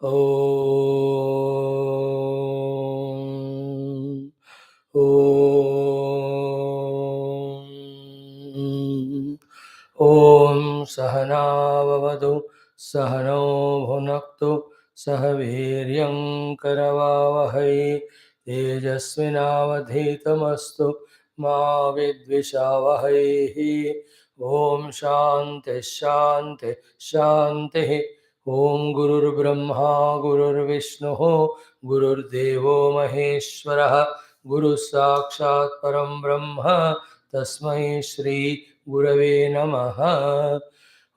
Om. Om. Om Sahana Vavadu Sahano Bhunaktu Sahaviryam Karavavahai Tejasvinavadhitamastu Ma Vidvishavahai. Om Shanti Shanti Shanti. Om Gurur Brahma Gurur Vishnu Gurur Devo Maheshwara Guru Sakshat Param Brahma Tasmai Shri Gurave Namaha.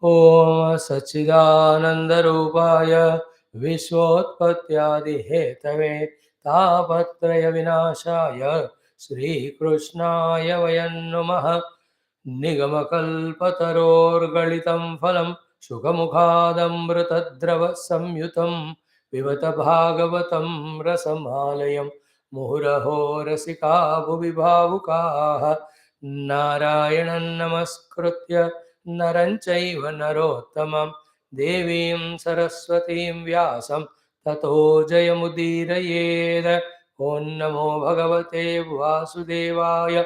Om Sachidananda Vishwotpatyadi Hetave Tapatraya Vinashaya Shri Krishnaya Vayan Namaha. Nigamakalpatarorgalitam phalam Shukamukadamritadrava samyutam Pivata bhagavatam rasamalayam Muhuraho rasika bhuvi bhavukaha Narayanan namaskritya naranchaiva narottamam Devim saraswatim vyasam tato jayamudirayeed. Om namo bhagavate vasudevaya.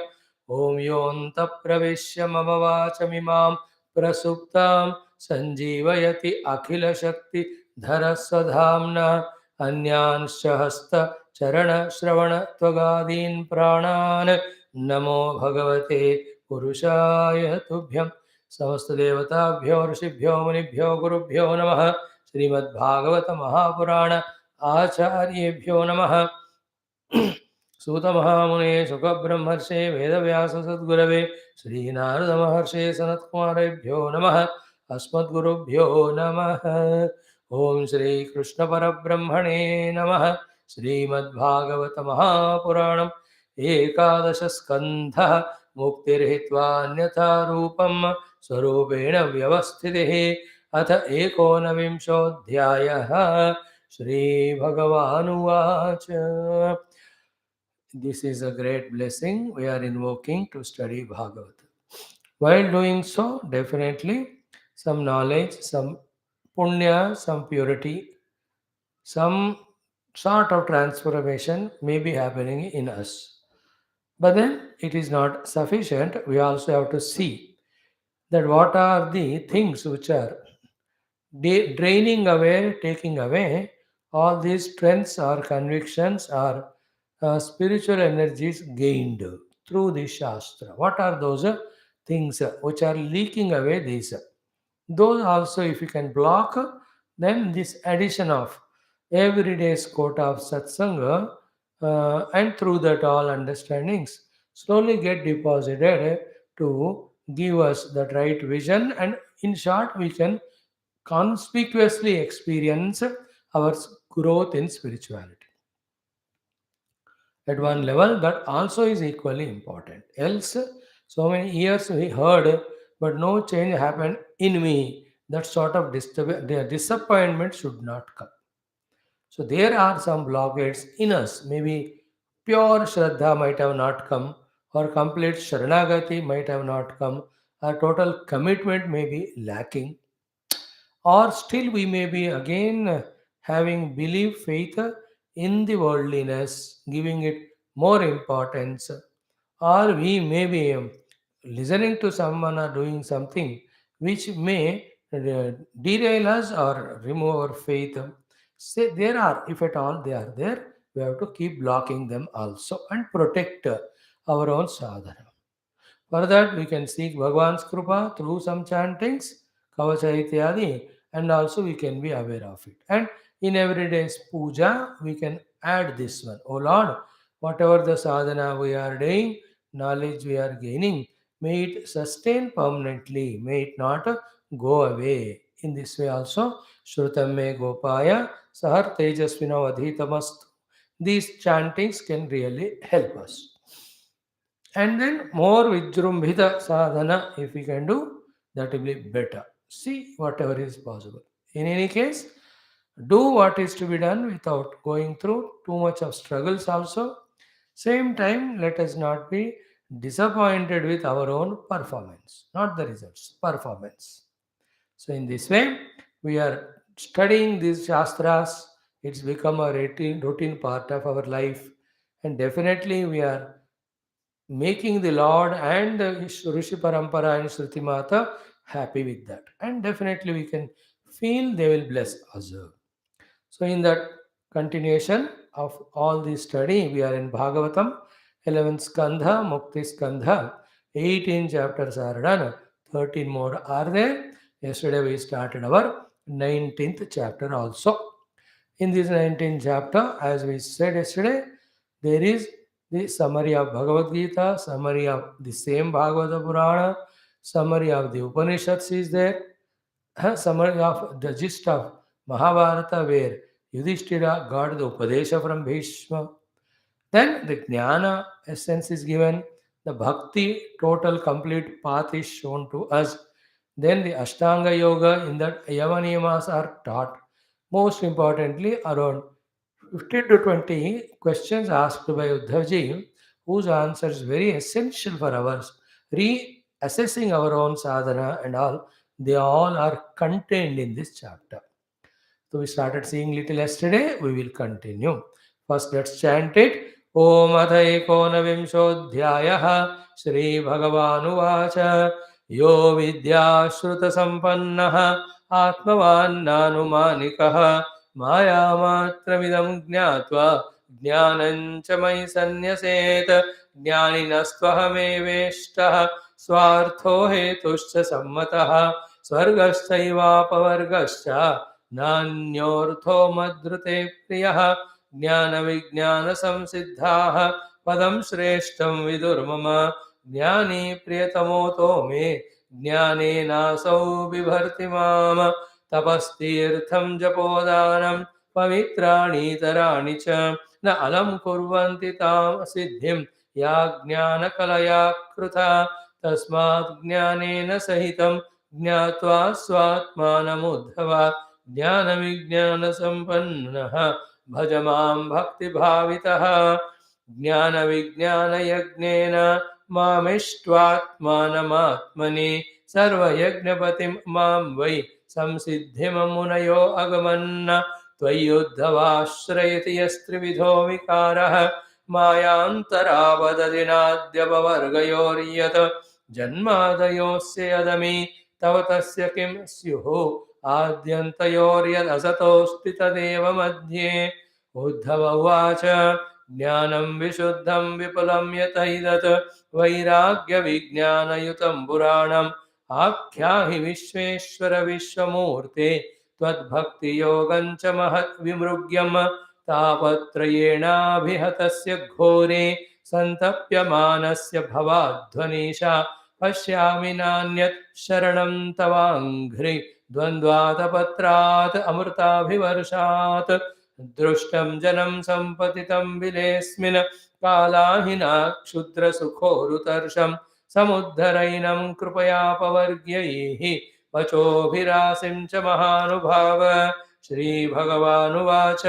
Om yonta pravishya mama vachamimam prasuptam sanjivayati akhila shakti dharaswadhamna anyanscha hasta charana shravana tvagadin pranan namo bhagavate purushaya tubhyam. समस्त देवताभ्यो ऋषिभ्यो मुनिभ्यो गुरुभ्यो नमः. श्रीमद्भागवत महापुराण आचार्येभ्यो नमः. सूत महामुने सुखब्रह्मर्षे वेदव्यास सद्गुरवे श्रीनारदमहर्षे सनत्कुमारेभ्यो नमः. अस्मद्गुरुभ्यो नमः. ओम श्री कृष्ण परब्रह्मणे नमः. श्रीमद्भागवत महापुराणम् एकादश स्कन्धः मुक्तिर्हित्वान्यथा रूपम् स्वरूपेण व्यवस्थितिः. अथ एकोनविंशोऽध्यायः. श्रीभगवानुवाच. This is a great blessing we are invoking to study Bhagavata. While doing so, definitely some knowledge, some punya, some purity, some sort of transformation may be happening in us. But then it is not sufficient. We also have to see that what are the things which are draining away, taking away all these strengths or convictions or spiritual energies gained through the Shastra. What are those things which are leaking away these? Those also, if you can block, then this addition of everyday's quota of satsanga and through that all understandings slowly get deposited to give us that right vision, and in short we can conspicuously experience our growth in spirituality. At one level, that also is equally important. Else, so many years we heard, but no change happened in me. That sort of disappointment should not come. So there are some blockades in us. Maybe pure Shraddha might have not come, or complete Sharanagati might have not come, or total commitment may be lacking, or still we may be again having belief, faith in the worldliness, giving it more importance, or we may be listening to someone or doing something which may derail us or remove our faith. Say there are, if at all they are there, we have to keep blocking them also and protect our own sadhana. For that, we can seek Bhagwan's Krupa through some chantings, Kavacha Ityadi, and also we can be aware of it. And in everyday's puja, we can add this one. Oh Lord, whatever the sadhana we are doing, knowledge we are gaining, may it sustain permanently, may it not go away. In this way also, Shrutam me Gopaya, Sahar Tejasvino Adhitamastu. These chantings can really help us. And then more Vijrumbhita sadhana, if we can do, that will be better. See whatever is possible. In any case, do what is to be done without going through too much of struggles also. Same time, let us not be disappointed with our own performance, not the results, performance. So in this way, we are studying these shastras, it's become a routine part of our life. And definitely we are making the Lord and the Rishi Parampara and Shruti Mata happy with that. And definitely we can feel they will bless us. So, in that continuation of all this study, we are in Bhagavatam, 11th Skandha, Mukti Skandha, 18 chapters are done, 13 more are there. Yesterday we started our 19th chapter also. In this 19th chapter, as we said yesterday, there is the summary of Bhagavad Gita, summary of the same Bhagavata Purana, summary of the Upanishads is there, summary of the gist of Mahabharata where Yudhishthira got the Upadesha from Bhishma. Then the Jnana essence is given, the Bhakti total complete path is shown to us. Then the Ashtanga Yoga in that Yavaniyamas are taught. Most importantly, around 15 to 20 questions asked by Uddhavji, whose answer is very essential for ours. Reassessing our own sadhana and all, they all are contained in this chapter. So we started seeing little yesterday, we will continue. First, let's chant it. Om Adha Ekonavimshodhyayaha Shri Bhagavanuvacha Yo Vidya Shruta Sampannaha Atmavan Nanumanikaha Maya Matramidam Jnatva Jnanancha Mai Sanyaset Jnaninastvahame Swartho Hetuscha Sammataha Swargashchaivapavargascha नान्योऽर्थो मद्रुते प्रियः ज्ञानविज्ञानसंसिद्धाः पदं श्रेष्ठं विदुर्मम ज्ञानी प्रियतमोतो मे ज्ञानेनासौ बिभर्ति माम तपस्तीर्थं जपोदानं पवित्राणीतराणि च न अलं कुर्वन्ति तां सिद्धिं या ज्ञानकलया कृता तस्मात् ज्ञानेन सहितं ज्ञात्वा स्वात्मानमुद्धव ज्ञानविज्ञानसम्पन्नः भज मां भक्तिभावितः ज्ञानविज्ञानयज्ञेन मामिष्ट्वात्मानमात्मनि सर्वयज्ञपतिं मां वै संसिद्धिममुनयो अगमन् त्वय्युद्धवाश्रयति यस्त्रिविधो विकारः मायान्तरावददिनाद्यपवर्गयोर्यत् जन्मादयोऽस्य यदमि तव तस्य किं स्युः आद्यन्तयोर्यदसतोऽस्ति तदेव मध्ये उद्धव उवाच ज्ञानं विशुद्धं विपुलं यतैदत् वैराग्यविज्ञानयुतं पुराणम् आख्याहि विश्वेश्वर विश्वमूर्ते त्वद्भक्तियोगं च महद्विमृग्यं तापत्रयेणाभिहतस्य घोरे सन्तप्यमानस्य भवाध्वनीशा पश्यामि नान्यत् शरणं तवाङ्घ्रि द्वन्द्वातपत्रात् अमृताभिवर्षात् दृष्टं जनं सम्पतितं विलेऽस्मिन् कालाहिना क्षुद्रसुखोरुतर्षं समुद्धरैनं कृपयापवर्ग्यैः वचोभिरासिं च महानुभाव श्रीभगवानुवाच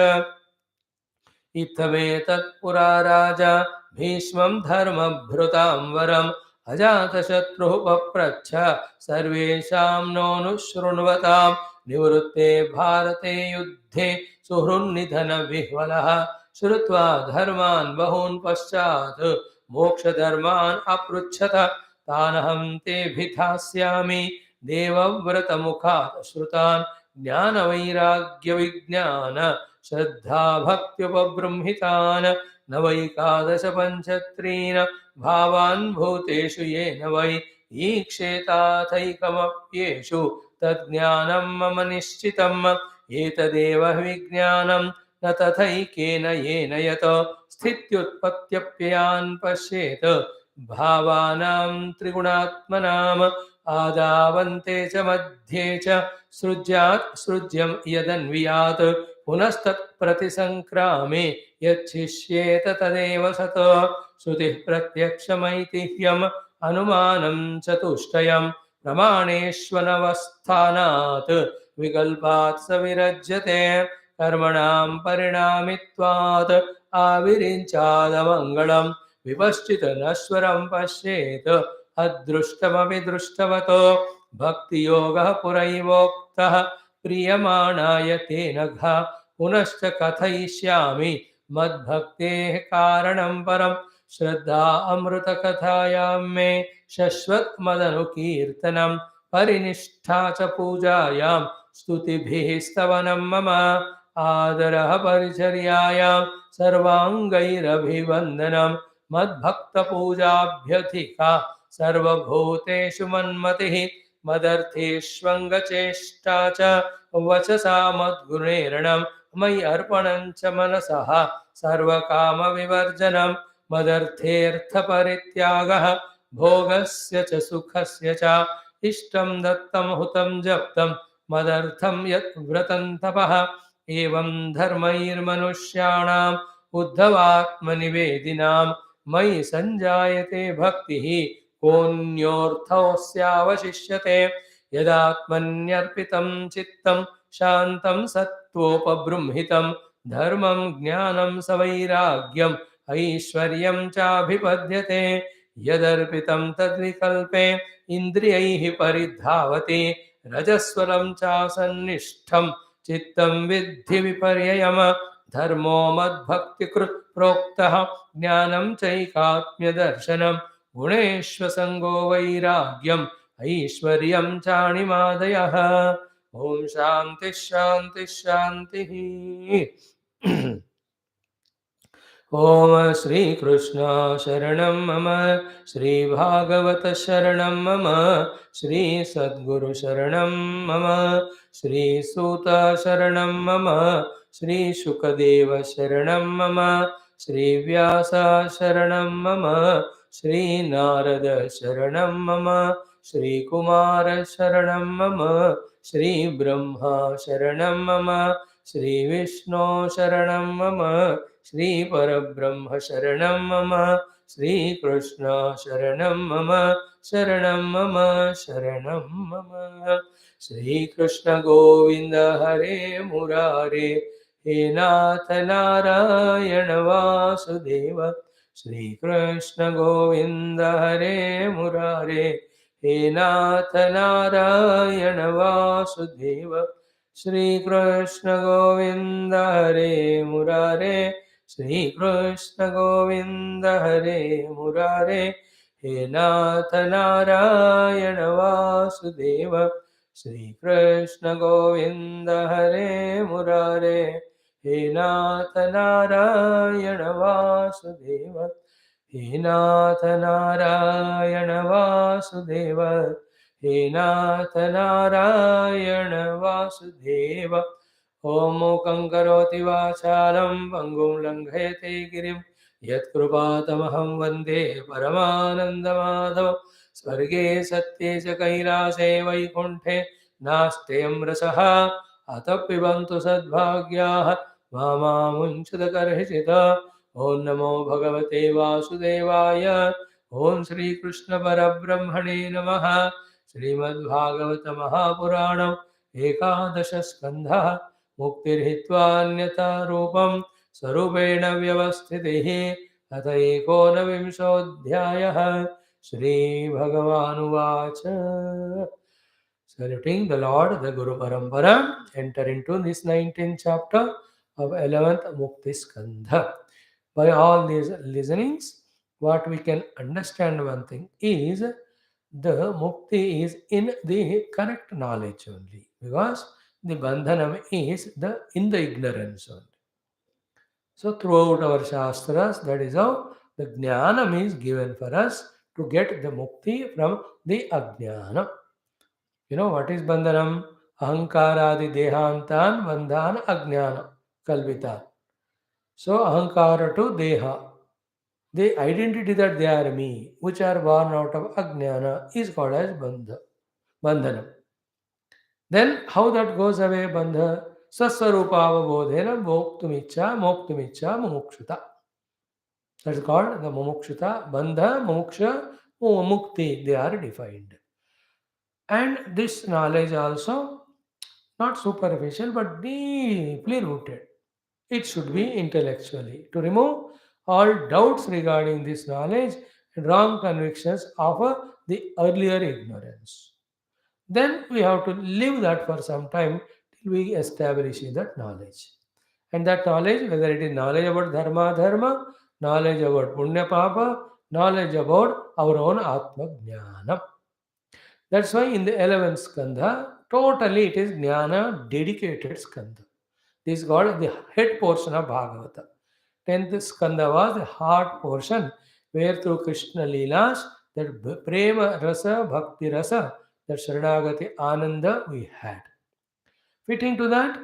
इत्थमेतत्पुरा राजा भीष्मं धर्मभृतां वरम् अजातशत्रुः पप्रच्छ सर्वेषां नोऽनुशृण्वतां निवृत्ते भारते युद्धे सुहृन्निधनविह्वलः श्रुत्वा धर्मान् बहून् पश्चात् मोक्षधर्मान् अपृच्छत तानहं तेऽभिधास्यामि देवव्रतमुखात् श्रुतान् ज्ञानवैराग्यविज्ञान श्रद्धाभक्त्युपबृंहितान् नवैकादशपञ्चत्रीन् भावान् भूतेषु येन वै ईक्षेताथैकमप्येषु तज्ज्ञानं मम निश्चितम् एतदेव विज्ञानं न तथैकेन येन यत स्थित्युत्पत्त्यप्ययान् पश्येत भावानां त्रिगुणात्मनाम् आदावन्ते च मध्ये च सृज्यात् सृज्यं यदन्वियात् पुनस्तत्प्रतिसङ्क्रामे यच्छिष्येत तदेव सत् श्रुतिः प्रत्यक्षमैतिह्यम् अनुमानं चतुष्टयं प्रमाणेष्वनवस्थानात् विकल्पात् स विरज्यते कर्मणां परिणामित्वात् आविरिञ्चादमङ्गलं विपश्चित् नश्वरं पश्येत् अदृष्टमपि दृष्टवतो भक्तियोगः पुरैवोक्तः प्रीयमाणाय ते नघ पुनश्च कथयिष्यामि मद्भक्तेः कारणं परं श्रद्धा अमृतकथायां मे शश्वत्मदनुकीर्तनं परिनिष्ठा च पूजायां स्तुतिभिः स्तवनं मम आदरः परिचर्यायां सर्वाङ्गैरभिवन्दनं मद्भक्तपूजाभ्यधिका सर्वभूतेषु मन्मतिः मदर्थेष्वङ्गचेष्टा च वचसा मद्गुणेरणं मयि अर्पणं च मनसः सर्वकामविवर्जनं मदर्थेऽर्थपरित्यागः भोगस्य च सुखस्य च इष्टं दत्तं हुतं जप्तं मदर्थं यत् व्रतं तपः एवं धर्मैर्मनुष्याणाम् उद्धवात्मनिवेदिनां मयि सञ्जायते भक्तिः कोऽन्योऽर्थोऽस्यावशिष्यते यदात्मन्यर्पितं चित्तं शान्तं सत्त्वोपबृंहितं धर्मं ज्ञानं सवैराग्यम् ऐश्वर्यं चाभिपद्यते यदर्पितं तद्विकल्पे इन्द्रियैः परिधावति रजस्वलं चासन्निष्ठं चित्तं विद्धि विपर्ययम् धर्मो मद्भक्तिकृत् प्रोक्तः ज्ञानं चैकात्म्यदर्शनं गुणेष्वसङ्गो वैराग्यम् ऐश्वर्यं चाणिमादयः ॐ शान्तिः शान्तिः शान्तिः ॐ श्रीकृष्ण शरणं मम श्रीभागवत शरणं मम श्रीसद्गुरु शरणं मम श्रीसूत शरणं मम श्रीशुकदेव शरणं मम श्रीव्यास शरणं मम श्रीनारद शरणं मम श्रीकुमार शरणं मम श्रीब्रह्मा शरणं मम श्रीविष्णु शरणं मम श्रीपरब्रह्म शरणं मम श्रीकृष्ण शरणं मम शरणं मम शरणं मम श्रीकृष्ण गोविन्द हरे मुरारे हे नाथ नारायण वासुदेव श्रीकृष्ण गोविन्द हरे मुरारे हे नाथ नारायण वासुदेव श्रीकृष्ण गोविन्द हरे मुरारे श्रीकृष्ण गोविन्द हरे मुरारे हे नाथ नारायण वासुदेव श्रीकृष्ण गोविन्द हरे मुरारे हे नाथ नारायण वासुदेव हे नाथ नारायण वासुदेव हे नाथ नारायण वासुदेव ॐ मूकं करोति वाचालं पङ्गुं लङ्घयते गिरिं यत्कृपातमहं वन्दे परमानन्दमाधव स्वर्गे सत्ये च कैलासे वैकुण्ठे नास्त्ययं रसः अतः पिबन्तु सद्भाग्याः मामुञ्चदकर्हिचित् ॐ नमो भगवते वासुदेवाय ॐ श्रीकृष्णपरब्रह्मणे नमः श्रीमद्भागवत महापुराणम् एकादश स्कन्धः मुक्तिर्हित्वान्यथा रूपं स्वरूपेण व्यवस्थितिः अत एकोनविंशोऽध्यायः श्रीभगवानुवाच Saluting the Lord, the Guru Parampara, enter into this 19th chapter of 11th Mukti Skandha. By all these listenings, what we can understand one thing is the mukti is in the correct knowledge only, because the bandhanam is the in the ignorance only. So throughout our shastras, that is how the jnanam is given for us to get the mukti from the ajnana. You know what is bandhanam? Ahankaradi dehantan bandhan ajnana kalvita. So ahankara to deha. The identity that they are me, which are born out of ajnana, is called as bandhanam. Then how that goes away, bandha? Saswarupavabodhena moktumicha mumukshuta. That is called the mumukshuta. Bandha, mumuksha, mukti, they are defined. And this knowledge also, not superficial, but deeply rooted. It should be intellectually. To remove all doubts regarding this knowledge and wrong convictions of the earlier ignorance. Then we have to live that for some time till we establish that knowledge. And that knowledge, whether it is knowledge about dharma, knowledge about punya papa, knowledge about our own atma jnana. That's why in the 11th skandha, totally it is jnana dedicated skandha. This is called the head portion of Bhagavata. 10th skandha was the heart portion, where through Krishna Leelas, that prema rasa, bhakti rasa, that Sharanagati Ananda we had. Fitting to that,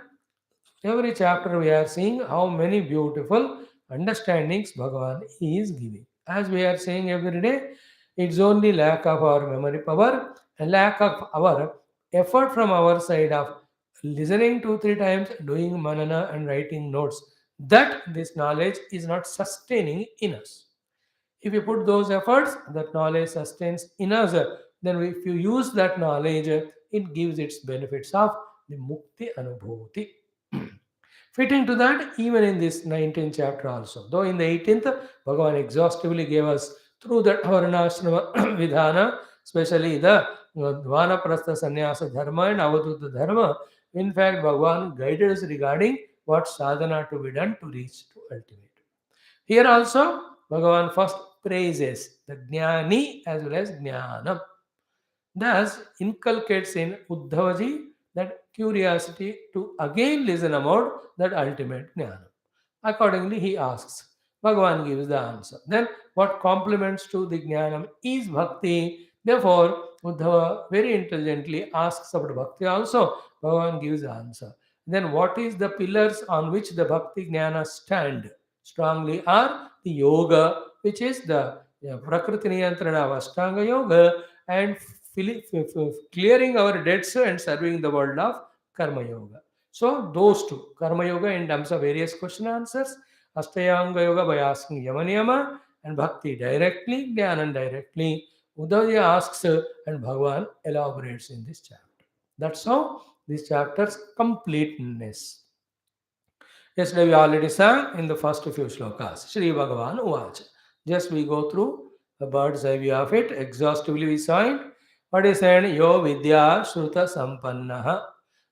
every chapter we are seeing how many beautiful understandings Bhagavan is giving. As we are saying every day, it's only lack of our memory power and lack of our effort from our side of listening 2 3 times, doing manana and writing notes, that this knowledge is not sustaining in us. If you put those efforts, that knowledge sustains in us. Then if you use that knowledge, it gives its benefits of the mukti anubhuti. Fitting to that, even in this 19th chapter also. Though in the 18th, Bhagavan exhaustively gave us through that Varnashrama Vidhana, especially the Vanaprastha Sannyasa Dharma and Avadhuta Dharma. In fact, Bhagavan guided us regarding what sadhana to be done to reach to ultimate. Here also, Bhagavan first praises the Jnani as well as Jnanam. Thus, inculcates in Uddhavaji that curiosity to again listen about that ultimate Jnana. Accordingly, he asks. Bhagavan gives the answer. Then, what complements to the Jnanam is Bhakti. Therefore, Uddhava very intelligently asks about Bhakti also. Bhagavan gives the answer. Then, what is the pillars on which the Bhakti Jnana stand strongly are the Yoga, which is the Prakriti Niyantrana of Ashtanga Yoga, and clearing our debts and serving the world of Karma Yoga. So those two, Karma Yoga in terms of various question answers, Ashtayanga Yoga by asking Yamaniyama, and Bhakti directly, Jnana directly. Uddhava asks and Bhagavan elaborates in this chapter. That's how this chapter's completeness. Yesterday we already sang in the first few slokas. Shri Bhagavan Uvacha. Just we go through a bird's eye view of it. Exhaustively we saw it. What is said? Yo Vidya Shruta Sampannaha.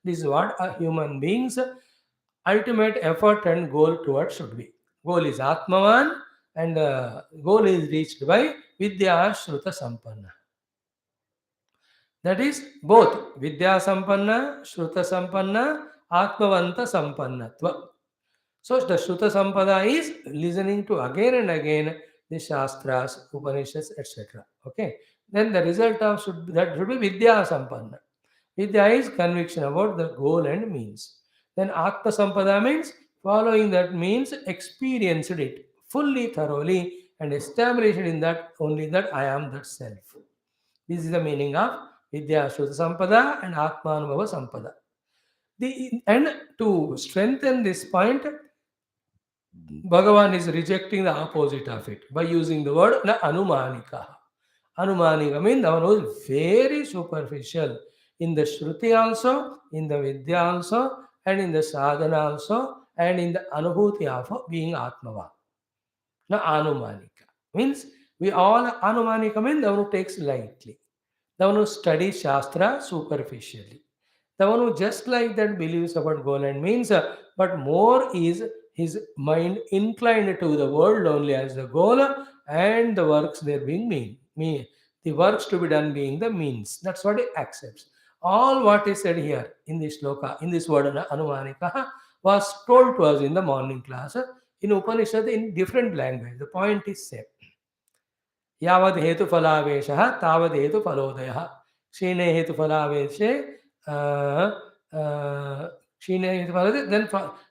This is what a human being's ultimate effort and goal towards should be. Goal is Atmavan and goal is reached by Vidya Shruta Sampanna. That is both Vidya Sampanna, Shruta Sampanna, Atmavanta Sampannatva. So the Shruta Sampada is listening to again and again the Shastras, Upanishads, etc. Okay. Then the result of that should be Vidya Sampanna. Vidya is conviction about the goal and means. Then Atma Sampada means following that means experienced it fully, thoroughly, and established in that only that I am that self. This is the meaning of Vidya Shruta Sampada and Atmanubhava Sampada. And to strengthen this point, Bhagavan is rejecting the opposite of it by using the word na anumanika. Anumanika means the one who is very superficial in the Shruti also, in the Vidya also, and in the sadhana also, and in the anubhuti of being Atmavan. Na anumanika means we all anumanika means the one who takes lightly, the one who studies Shastra superficially, the one who just like that believes about goal and means, but more is his mind inclined to the world only as the goal and the works there being the works to be done being the means. That's what he accepts. All what is said here in this sloka, in this word anumanika, was told to us in the morning class in Upanishad in different language. The point is same. यावद् हेतुफलावेशः तावद् हेतुफलोदयः क्षीणे हेतुफलावेशे क्षीणे हेतुफलोदय then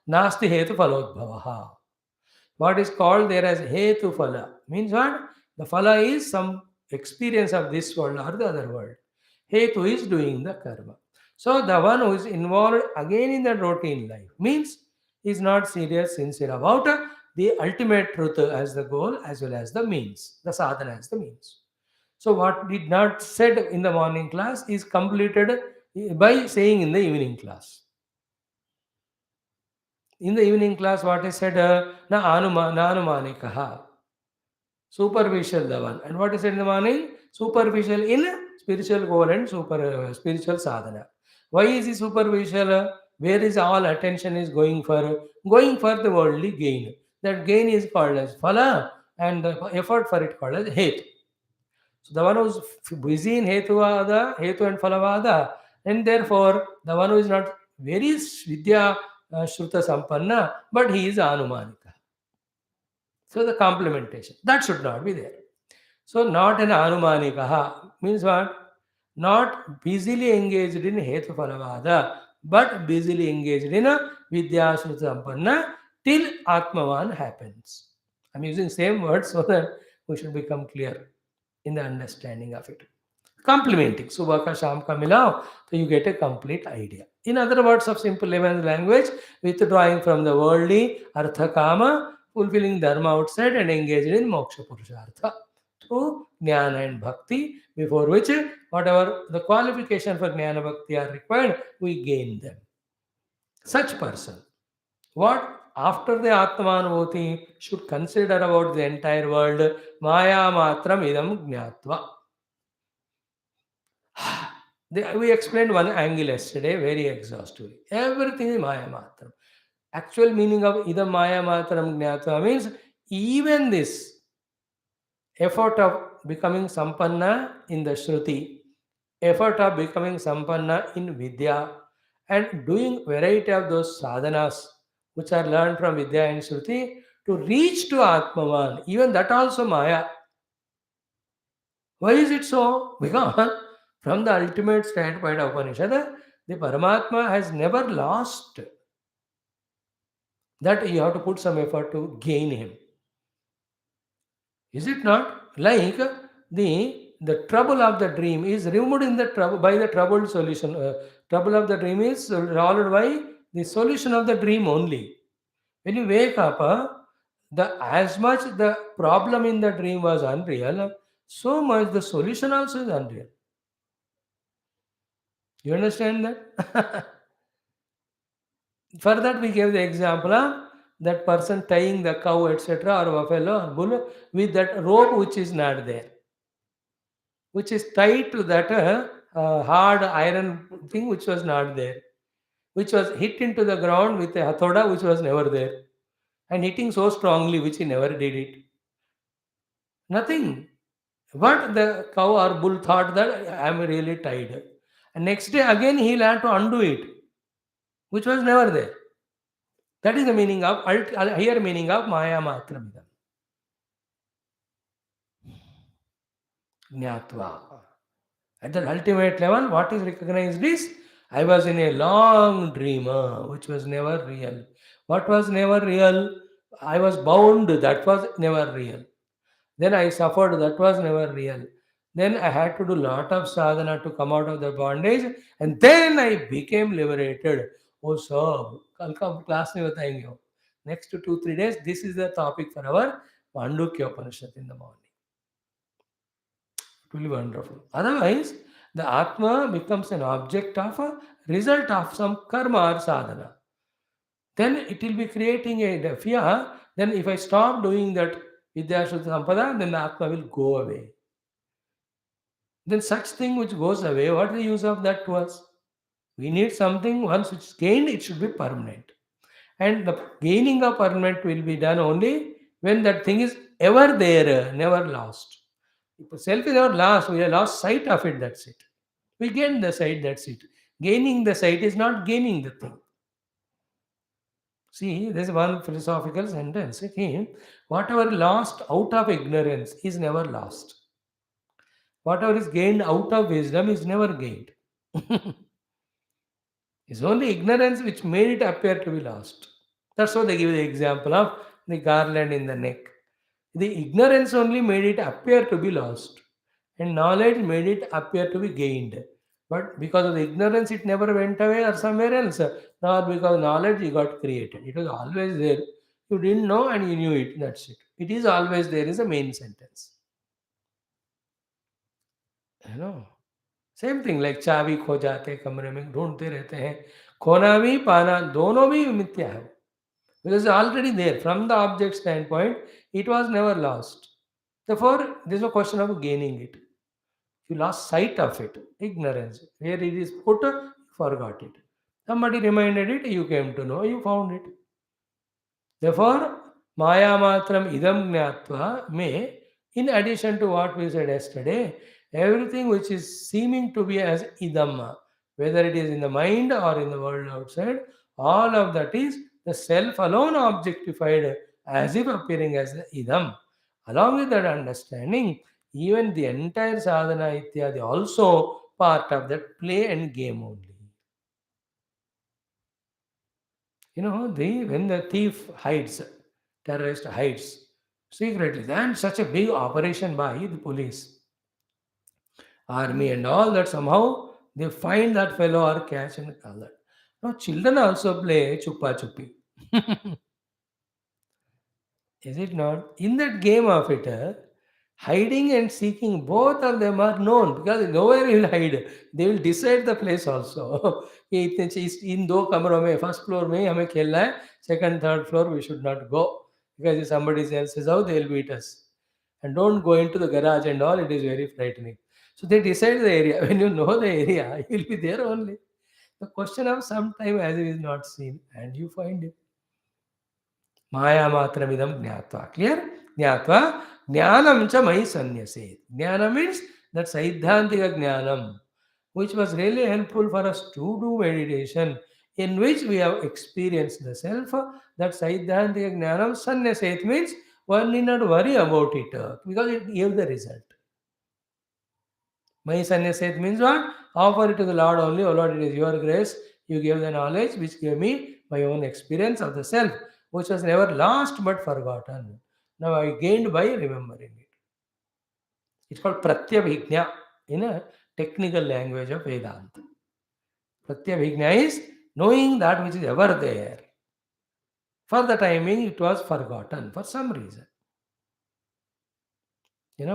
नास्ति हेतुफलोद्भवः. What is called there as hetufala means what? The phala is some experience of this world or the other world. Hetu is doing the karma. So the one who is involved again in the routine life means is not serious, sincere about the ultimate truth as the goal as well as the means, the sadhana as the means. So what did not said in the morning class is completed by saying in the evening class. In the evening class, what is said? Na anumanikaha. Superficial the one. And what is said in the morning? Superficial in spiritual goal and spiritual sadhana. Why is he superficial? where is all attention is going for the worldly gain. That gain is called as phala, and the effort for it called as het. So the one who's busy in Hetuvada, Hetu and Phalavada, and therefore the one who is not very Vidya Shruta Sampanna, but he is Anumanika. So the complementation that should not be there. So not an Anumanikaha means what? Not busily engaged in Hetu Phalavada, but busily engaged in a Vidya Shruta Sampanna till Atmavan happens. I'm using same words so that we should become clear in the understanding of it. Complementing. Subha ka sham ka milao, so you get a complete idea. In other words of simple layman's language, withdrawing from the worldly, artha kama, fulfilling dharma outside and engaging in moksha purushartha through jnana and bhakti, before which whatever the qualification for jnana bhakti are required, we gain them. Such person, what after the Atmanuvati should consider about the entire world, Maya Matram Idam Jnatva. We explained one angle yesterday very exhaustively. Everything is Maya Matram. Actual meaning of Idam Maya Matram Jnatva means even this effort of becoming Sampanna in the Shruti, effort of becoming Sampanna in Vidya, and doing variety of those sadhanas which are learned from Vidya and Shruti to reach to Atmavan, even that also Maya. Why is it so? Because from the ultimate standpoint of Upanishad, the Paramatma has never lost. That you have to put some effort to gain him. Is it not? Like the trouble of the dream is removed in the trouble by the troubled solution. Trouble of the dream is solved by the solution of the dream only. When you wake up, the as much the problem in the dream was unreal, so much the solution also is unreal. You understand that? For that, we gave the example of that person tying the cow, etc., or buffalo or bull with that rope which is not there, which is tied to that hard iron thing which was not there, which was hit into the ground with a hathoda which was never there, and hitting so strongly which he never did it. Nothing. But the cow or bull thought that I am really tied. And next day again he'll have to undo it, which was never there. That is the meaning of here meaning of Maya Matramidam. Jnatva. At the ultimate level, what is recognized is I was in a long dream, which was never real. What was never real? I was bound, that was never real. Then I suffered, that was never real. Then I had to do lot of sadhana to come out of the bondage, and then I became liberated. Oh, so, कल का class में बताएंगे हो. Next 2-3 days, this is the topic for our Mandukya Upanishad in the morning. It will be wonderful. Otherwise, the Atma becomes an object of a result of some karma or sadhana. Then it will be creating a fear. Then if I stop doing that Vidya Shuddha Sampada, then the Atma will go away. Then such thing which goes away, what is the use of that to us? We need something, once it's gained, it should be permanent. And the gaining of permanent will be done only when that thing is ever there, never lost. If self is never lost, we have lost sight of it, that's it. We gain the sight, that's it. Gaining the sight is not gaining the thing. See, there's one philosophical sentence. Okay? Whatever lost out of ignorance is never lost. Whatever is gained out of wisdom is never gained. It's only ignorance which made it appear to be lost. That's why they give the example of the garland in the neck. The ignorance only made it appear to be lost, and knowledge made it appear to be gained. But because of the ignorance, it never went away or somewhere else. Nor because knowledge, it got created. It was always there. You didn't know and you knew it. That's it. It is always there is a main sentence. You know. Same thing like चाबी खो जाते कमरे में ढूंढते रहते हैं खोना भी पाना दोनों भी मिथ्या है because it's already there from the object standpoint it was never lost therefore there's no question of gaining it you lost sight of it ignorance where it is put you forgot it Somebody reminded it, you came to know, you found it. Therefore, Maya Matram Idam Gnatva may, in addition to what we said yesterday, everything which is seeming to be as Idam, whether it is in the mind or in the world outside, all of that is the self alone objectified as if appearing as the Idam. Along with that understanding, even the entire sadhana ityadi also part of that play and game only. When the thief hides, terrorist hides secretly, then such a big operation by the police, army, and all that, somehow they find that fellow or catch and all that. Now, children also play chupa chupi. Is it not? In that game of it, hiding and seeking, both of them are known because nowhere will hide. They will decide the place also. कि इन दो कमरों में first floor में ही हमें खेलना है, second third floor we should not go because if somebody else is out, they will beat us. And don't go into the garage and all, it is very frightening. So they decide the area. When you know the area, you will be there only. The question of some time as it is not seen and you find it. Maya matramidam jnatva. Clear? Jnatva. Jnanam cha mai sanyase. Jnana means that Siddhantika Jnanam, which was really helpful for us to do meditation, in which we have experienced the self. That Siddhantika Jnanam sanyaset means one need not worry about it because it gave the result. My sannyasat means what? Offer it to the Lord only. Oh Lord, it is your grace. You gave the knowledge which gave me my own experience of the self, which was never lost but forgotten. Now I gained by remembering it. It's called Pratyabhijna in a technical language of Vedanta. Pratyabhijna is knowing that which is ever there. For the timing, it was forgotten for some reason.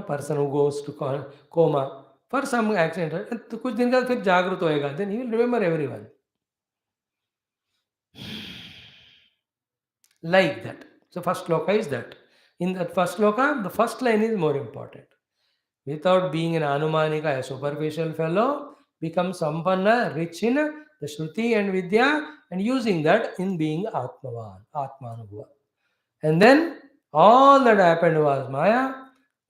Person who goes to coma for some accident, तो कुछ दिन का फिर जागृत होएगा, then he will remember everyone. Like that. So first sloka is that. In that first sloka, the first line is more important. Without being an anumanika, a superficial fellow, become sampanna, rich in the Shruti and Vidya, and using that in being Atmavan, Atmanubhava. And then all that happened was Maya,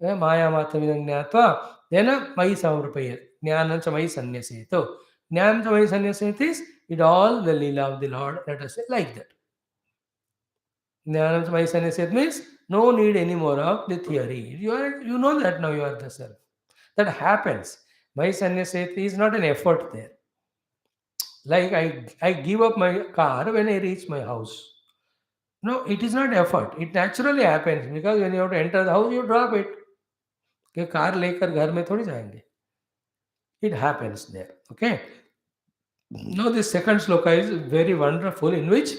Maya Matamidan Gnatva, then Mai Samrupaya, Jnanam Chamai Sanyaseto. Jnanam Chamai Sanyaset is it all the Leela of the Lord, let us say like that. Jnanam Chamai Sanyaset means no need anymore of the theory. You know that now you are the self. That happens. My sannyaseti is not an effort there. Like I give up my car when I reach my house. No, it is not effort. It naturally happens because when you have to enter the house, you drop it. कि car लेकर घर में थोड़ी जाएंगे. It happens there. Okay. Now this second sloka is very wonderful, in which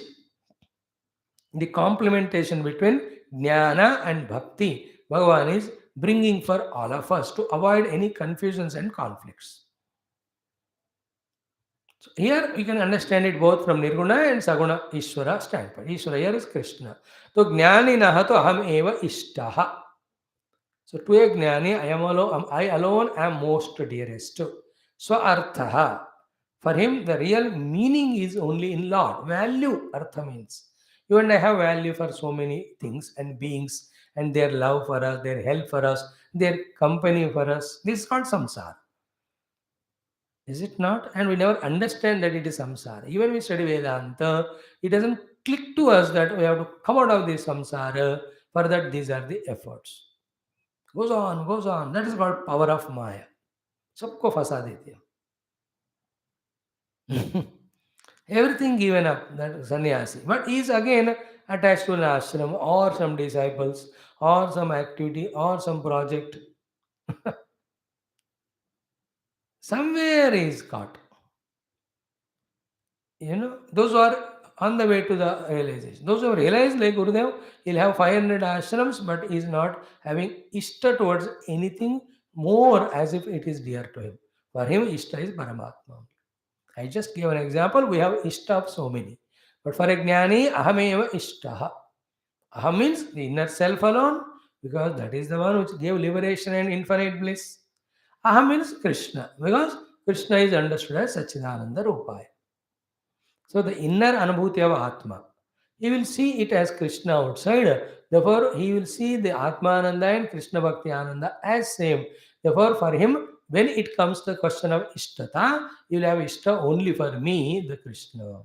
the complementation between jnana and bhakti, Bhagavan is bringing for all of us to avoid any confusions and conflicts. So here we can understand it both from Nirguna and Saguna Ishvara standpoint. Ishvara here is Krishna. So Jnani naha to aham eva ishtaha. So to a Jnani, I alone am most dearest. So arthaha. For him, the real meaning is only in Lord. Value, artha means. You and I have value for so many things and beings and their love for us, their help for us, their company for us. This is called samsara. Is it not? And we never understand that it is samsara. Even we study Vedanta, it doesn't click to us that we have to come out of this samsara. For that, these are the efforts. Goes on, goes on. That is called power of Maya. Sabko fasa deti hai. Everything given up, that sannyasi. But he is again attached to an ashram or some disciples or some activity or some project. Somewhere he is caught. Those who are on the way to the realization. Those who have realized, like Gurudev, he'll have 500 ashrams, but he's not having Ishta towards anything more as if it is dear to him. For him, Ishta is Paramatma. I just gave an example. We have Ishta of so many. But for a Jnani, Ahameva Ishtaha. Aham means the inner self alone, because that is the one which gave liberation and infinite bliss. Aham means Krishna, because Krishna is understood as Sachidananda Rupaya. So the inner Anubhuti of Atma, he will see it as Krishna outside. Therefore, he will see the Atmananda and Krishna Bhakti Ananda as same. Therefore, for him, when it comes to the question of Ishtata, you will have Ishta only for me, the Krishna.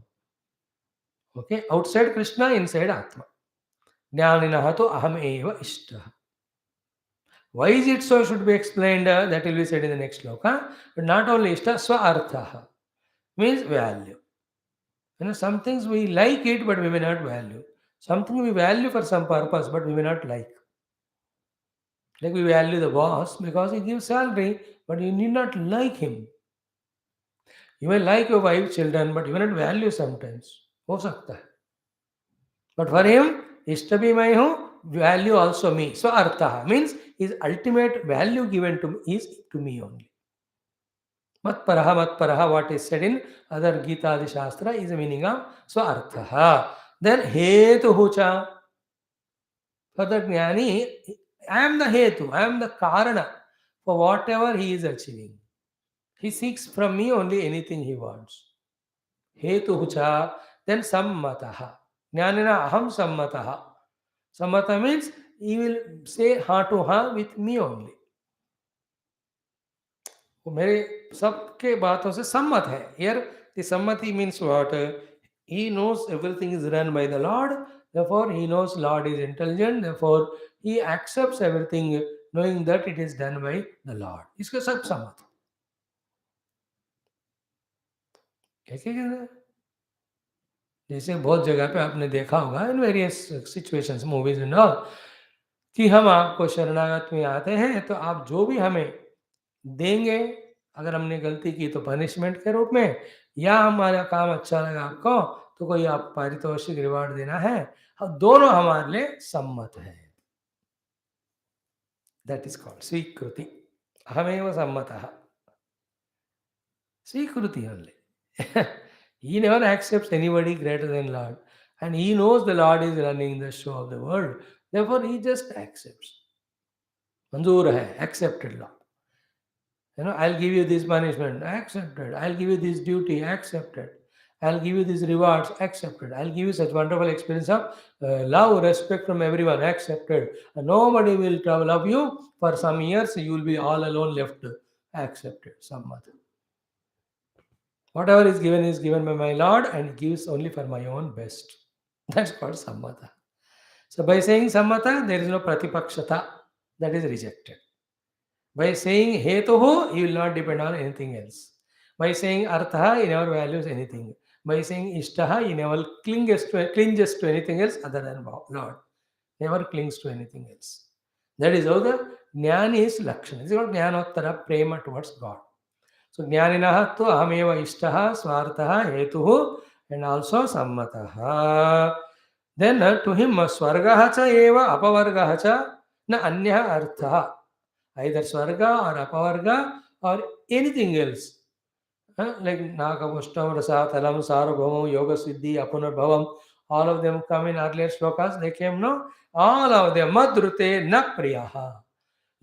Okay, outside Krishna, inside Atma. Jnaninaha to aham eva Ishta. Why is it so should be explained, that will be said in the next sloka. But not only Ishta, Swa Arthaha means value. Some things we like it, but we may not value. Something we value for some purpose, but we may not like. Like we value the boss because he gives salary, but you need not like him. You may like your wife, children, but you may not value sometimes. हो सकता है. But for him, ishta bhi mai hu, value also me. So artha means his ultimate value given to me is to me only. Mat paraha, what is said in other Gita Adi Shastra is the meaning of Swartha. Then Hetu Hucha. For the Jnani, I am the Hetu, I am the Karana for whatever he is achieving. He seeks from me only anything he wants. Hetu Hucha, then Sammataha. Jnanina Aham Sammataha. Sammata means he will say ha to ha with me only. वो मेरे सबके बातों से सम्मत है. Here the sammati means what? He knows everything is run by the Lord. Therefore, he knows Lord is intelligent. Therefore, he accepts everything knowing that it is done by the Lord. इसके सब सम्मत. क्या क्या कहते हैं? जैसे बहुत जगह पे आपने देखा होगा in various situations movies and all कि हम आपको शरणागत में आते हैं तो आप जो भी हमें देंगे, अगर हमने गलती की तो पनिशमेंट के रूप में, या हमारा काम अच्छा लगा आपको तो कोई आप पारितोषिक रिवार्ड देना है, दोनों हमारे लिए सम्मत है. दैट इज कॉल्ड स्वीकृति. अहमेव सम्मतः. स्वीकृति only. He never accepts anybody greater than Lord. And he knows the Lord is running the show of the world. Therefore, he just accepts. Manzoor hai, accepted Lord. I'll give you this punishment, accepted. I'll give you this duty, accepted. I'll give you these rewards, accepted. I'll give you such wonderful experience of love, respect from everyone, accepted. And nobody will love you for some years. You will be all alone left, accepted. Sammata. Whatever is given by my Lord and gives only for my own best. That's called sammata. So by saying sammata, there is no pratipakshata. That is rejected. By saying hetuhu, he will not depend on anything else. By saying artha, he never values anything. By saying ishtaha, he never clinges to anything else other than Lord. Never clings to anything else. That is how the jnani is lakshana. It's called jnanottara prema towards God. So jnaninaha tu ahameva ishtaha, swartaha, hetuhu, and also sammataha. Then to him swargaha cha eva apavargaha cha na anyaha artha. Either swarga or apavarga or anything else. Like Nakapushtam, Rasatalam, Sarabhavam, Yoga Siddhi, Apunarbhavam, all of them come in earlier slokas, they came, no? All of them, Madrute na priyaha.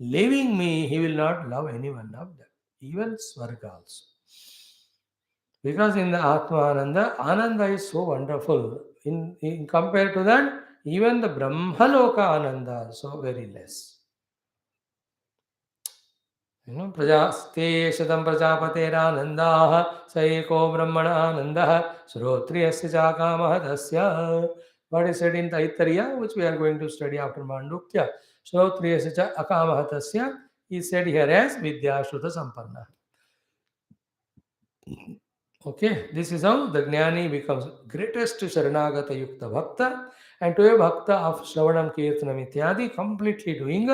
Leaving me, he will not love anyone of them, even Swarga also. Because in the Atma Ananda, Ananda is so wonderful. In compared to that, even the Brahmaloka Ananda is so very less. प्रजास्ते शतं प्रजापतेरानन्दाः स एको ब्रह्मणानन्दः श्रोत्रियस्य चाकामः तस्य. What is said in Taittariya, which we are going to study after Mandukya. Shrotriyasya cha akamah tasya is said here as Vidya Shruta Sampanna. Okay, this is how the Jnani becomes greatest Sharanagata Yukta Bhakta, and to a Bhakta of Shravanam Kirtanam Ityadi, completely doing,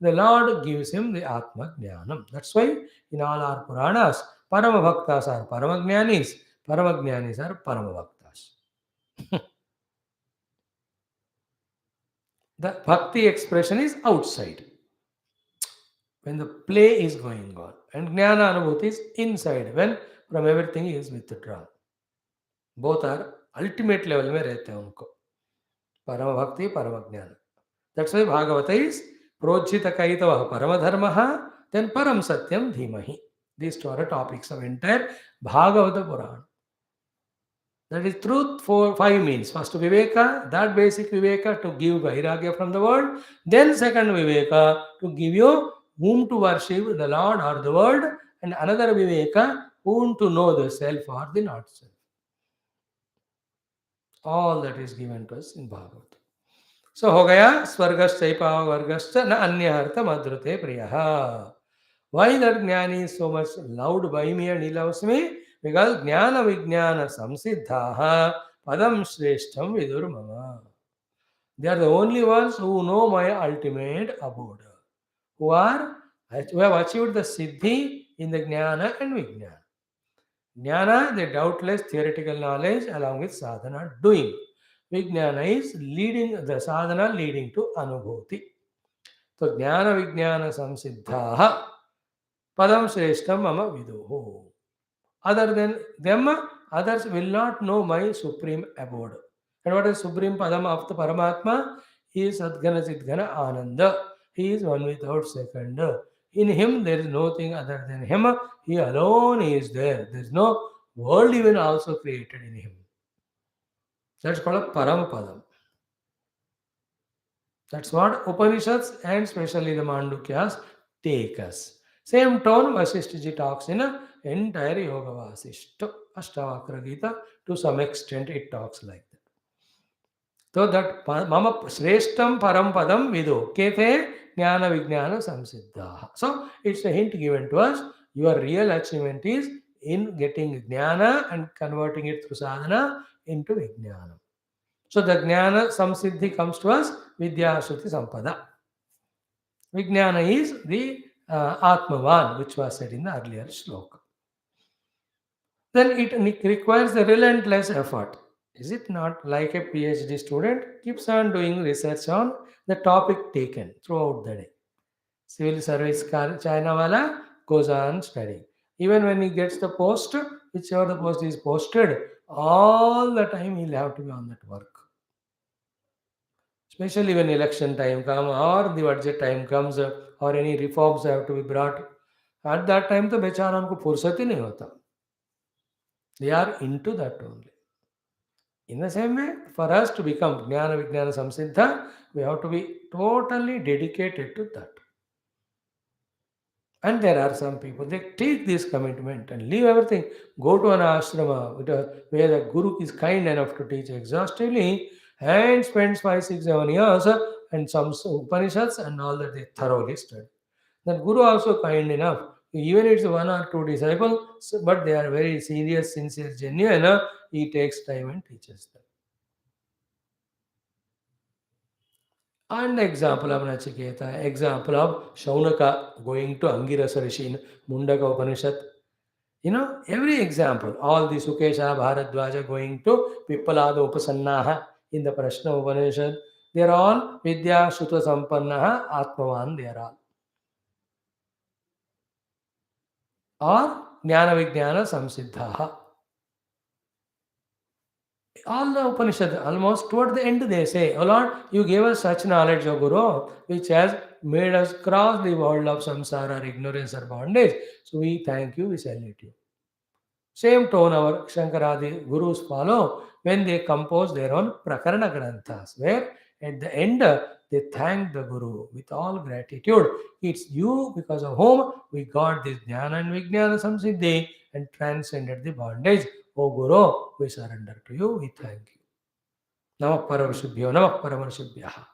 the Lord gives him the Atma Jnanam. That's why in all our Puranas, Parama Bhaktas are Parama Jnanis are Parama Bhaktas. The Bhakti expression is outside, when the play is going on, and Jnana Anubhuti is inside, when from everything he is withdrawn. Both are ultimate level में रहते हैं उनको, परम भक्ति परम ज्ञान. That's why Bhagavata is प्रोज्झित कैतवः परम धर्मः, then param satyam dhimahi. These two are topics of entire Bhagavata Purana. That is truth for five means. First Viveka, that basic Viveka to give Vairagya from the world. Then second Viveka to give you whom to worship, the Lord or the world. And another Viveka, whom to know the self or the not self. All that is given to us in Bhagavad. So हो गया स्वर्गश्चैपा वर्गश्च न अन्यर्थ मद्रुते प्रियः. Why that jnani is so much loved by me and he loves me? Because jnana vijnana samsiddhaha padam shreshtam vidur mama. They are the only ones who know my ultimate abode, who have achieved the siddhi in the jnana and vijnana. Jnana, the doubtless theoretical knowledge along with sadhana doing. Vijnana is leading the sadhana leading to anubhuti. So jnana vijnana samsiddhaha padam shreshtam mama viduhu. Other than them, others will not know my supreme abode. And what is supreme padam of the Paramatma? He is Sadgana Chidgana Ananda. He is one without second. In him there is nothing other than him. He alone is there. There is no world even also created in him. That's called a Param Padam. That's what Upanishads and especially the Mandukyas take us. Same tone Vasishthaji talks in a entire Yoga Vasishta, Ashtavakra Gita. To some extent it talks like that. So that Mama Shreshtam Param Padam Vidu Kete Jnana Vijnana Samsiddha. So it's a hint given to us. Your real achievement is in getting Jnana and converting it through sadhana into Vijnana. So the Jnana Samsiddhi comes to us Vidya Shruti Sampada. Vijnana is the Atmavan, which was said in the earlier shloka. Then it requires a relentless effort. Is it not? Like a PhD student keeps on doing research on the topic taken throughout the day. Civil service China wala goes on studying. Even when he gets the post, whichever the post is posted, all the time he'll have to be on that work. Especially when election time comes or the budget time comes or any reforms have to be brought. At that time तो बेचारा उनको फुर्सत ही नहीं होता. They are into that only. In the same way, for us to become Jnana Vijnana Samsiddha, we have to be totally dedicated to that. And there are some people, they take this commitment and leave everything, go to an ashrama where the guru is kind enough to teach exhaustively and spends 5, 6, 7 years and some Upanishads and all that they thoroughly study. That guru also kind enough, even it's one or two disciples, but they are very serious, sincere, genuine, he takes time and teaches them. And example of Nachiketa, example of Shaunaka going to Angirasa Rishi in Mundaka Upanishad. Every example, all the Sukesha, Bharadwaja going to Pippalada Upasannaha in the Prashna Upanishad, they are all Vidya Shuta Sampannaha Atmavan, they are all. Or Jnana Vijnana Samsiddhaha. All the Upanishad, almost toward the end, they say, "O Lord, you gave us such knowledge, O Guru, which has made us cross the world of samsara, or ignorance, or bondage. So we thank you, we salute you." Same tone our Shankaradi Gurus follow when they compose their own Prakarana Granthas, where at the end they thank the Guru with all gratitude. It's you because of whom we got this Jnana and Vijnana Samsiddhi and transcended the bondage. O Guru, we surrender to you, we thank you. Namah Paramashubhyo, Namah Paramarashubhyaha.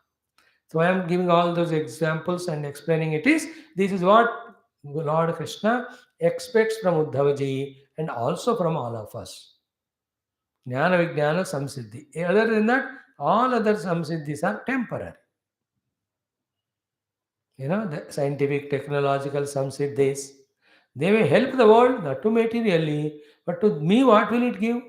So I am giving all those examples and explaining this is what Lord Krishna expects from Uddhavaji and also from all of us. Jnana Vijnana Samsiddhi. Other than that, all other Samsiddhis are temporary. The scientific, technological Samsiddhis, they may help the world, not to materially, but to me, what will it give?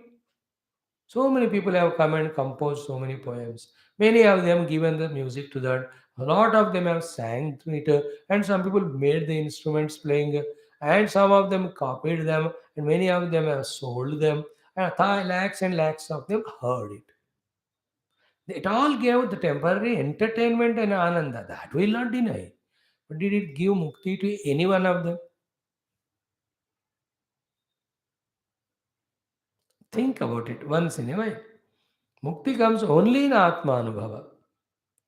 So many people have come and composed so many poems. Many of them given the music to that. A lot of them have sang to it, and some people made the instruments playing, and some of them copied them, and many of them have sold them, and lakhs and lakhs of them heard it. It all gave the temporary entertainment and ananda. That we will not deny. But did it give mukti to any one of them? Think about it once in a while. Mukti comes only in Atma Anubhava,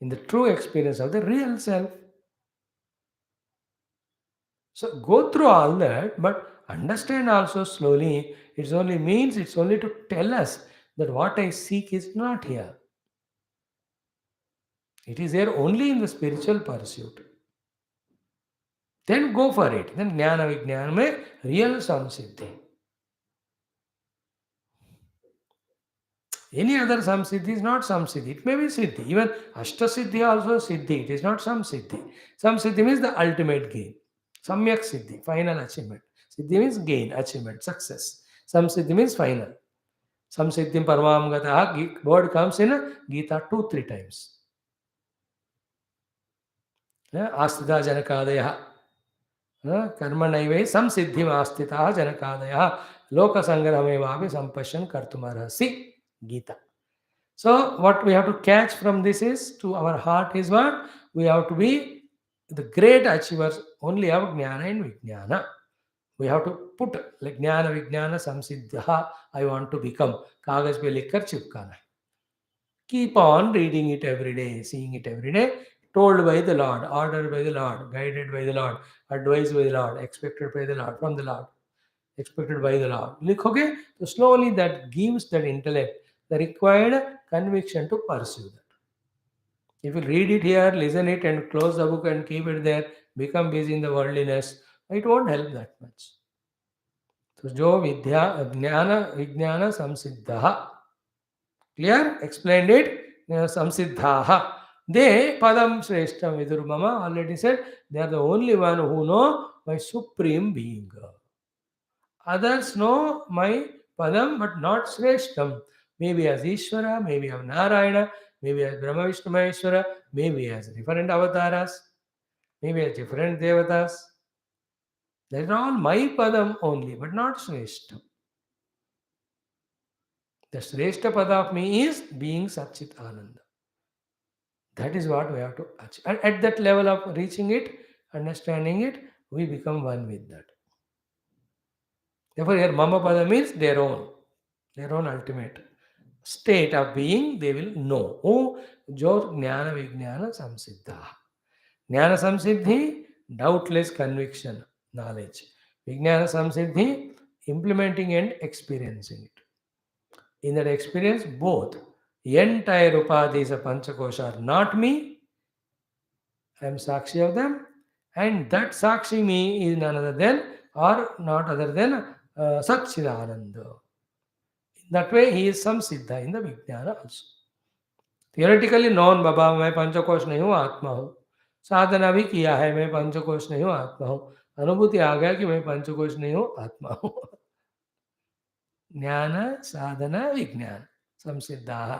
in the true experience of the real self. So go through all that, but understand also slowly. It's only to tell us that what I seek is not here. It is there only in the spiritual pursuit. Then go for it. Then jnana vijnana mein real samsiddhi. Any other samsiddhi is not samsiddhi. It may be siddhi. Even ashtasiddhi also siddhi. It is not samsiddhi. Samsiddhi means the ultimate gain. Samyak siddhi, final achievement. Siddhi means gain, achievement, success. Samsiddhi means final. Samsiddhim paramam gataha, word comes in Gita 2-3 times. Astita janakadaya. कर्मणैवे संसिद्धिमास्थिताः जनकादयः लोकसंग्रहमेवापि संपश्यन् कर्तुमर्हसि Gita. So what we have to catch from this is, to our heart is what? We have to be the great achievers only of Jnana and Vijnana. We have to put like Jnana Vijnana Samsiddha, I want to become. Kagaz pe likhkar chipkana. Keep on reading it every day, seeing it every day, told by the Lord, ordered by the Lord, guided by the Lord, advised by the Lord, expected by the Lord, from the Lord, expected by the Lord. Okay? So slowly that gives that intellect the required conviction to pursue that. If you read it here, listen it, and close the book and keep it there, become busy in the worldliness, it won't help that much. So, jo vidya, jnana, vijnana, samsiddha. Clear? Explained it. Samsiddhaha. They, Padam Shreshtam Vidurmama, already said, they are the only one who know my supreme being. Others know my Padam, but not Shreshtam. Maybe as Ishvara, maybe as Narayana, maybe as Brahma Vishnu Maheshwara, maybe as different avatars, maybe as different devatas. They are all my Padam only, but not Shreshtam. The Shreshta Pada of me is being Satchit Ananda. That is what we have to achieve. And at that level of reaching it, understanding it, we become one with that. Therefore, here Mama Pada means their own ultimate state of being, they will know. Oh, Jo Jnana Vijnana Samsiddha. Jnana Samsiddhi, doubtless conviction, knowledge. Vijnana Samsiddhi, implementing and experiencing it. In that experience, both entire Upadhis of Panchakosha are not me, I am Sakshi of them, and that Sakshi me is none other than, or not other than, Satchidananda. In that way, he is some Siddha in the Vijnana also. Theoretically known, बाबा मैं पंचकोश नहीं हूँ, आत्मा हूँ. साधना भी किया है, मैं पंचकोश नहीं हूँ, आत्मा हूँ. अनुभूति आ गया कि मैं पंचकोश नहीं हूँ, आत्मा हूँ. ज्ञान साधना विज्ञान संसिद्धाः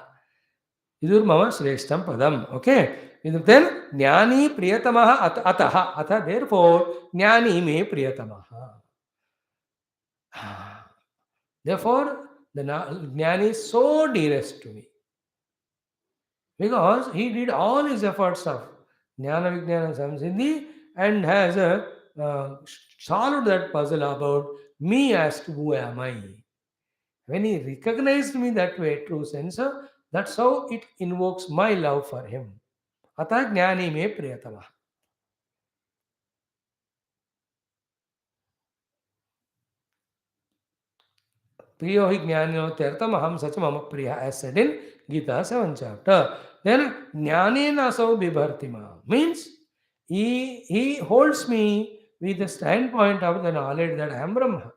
Vidurmama Shreshtam Padam. Okay. Then Jnani Priyatamaha Ataha. Atha, therefore, Jnani me Priyatamaha. Therefore, the Jnani is so dearest to me. Because he did all his efforts of Jnana Vijnana Samsiddhi and has solved that puzzle about me as to who am I. When he recognized me that way, true sense, that's how it invokes my love for him. Atha jnani me priyatama. Priyo hi jnanino tertam aham sacha mama priya, as said in Gita 7 chapter. Then jnanena asau bibhartima means he holds me with the standpoint of the knowledge that I am Brahma.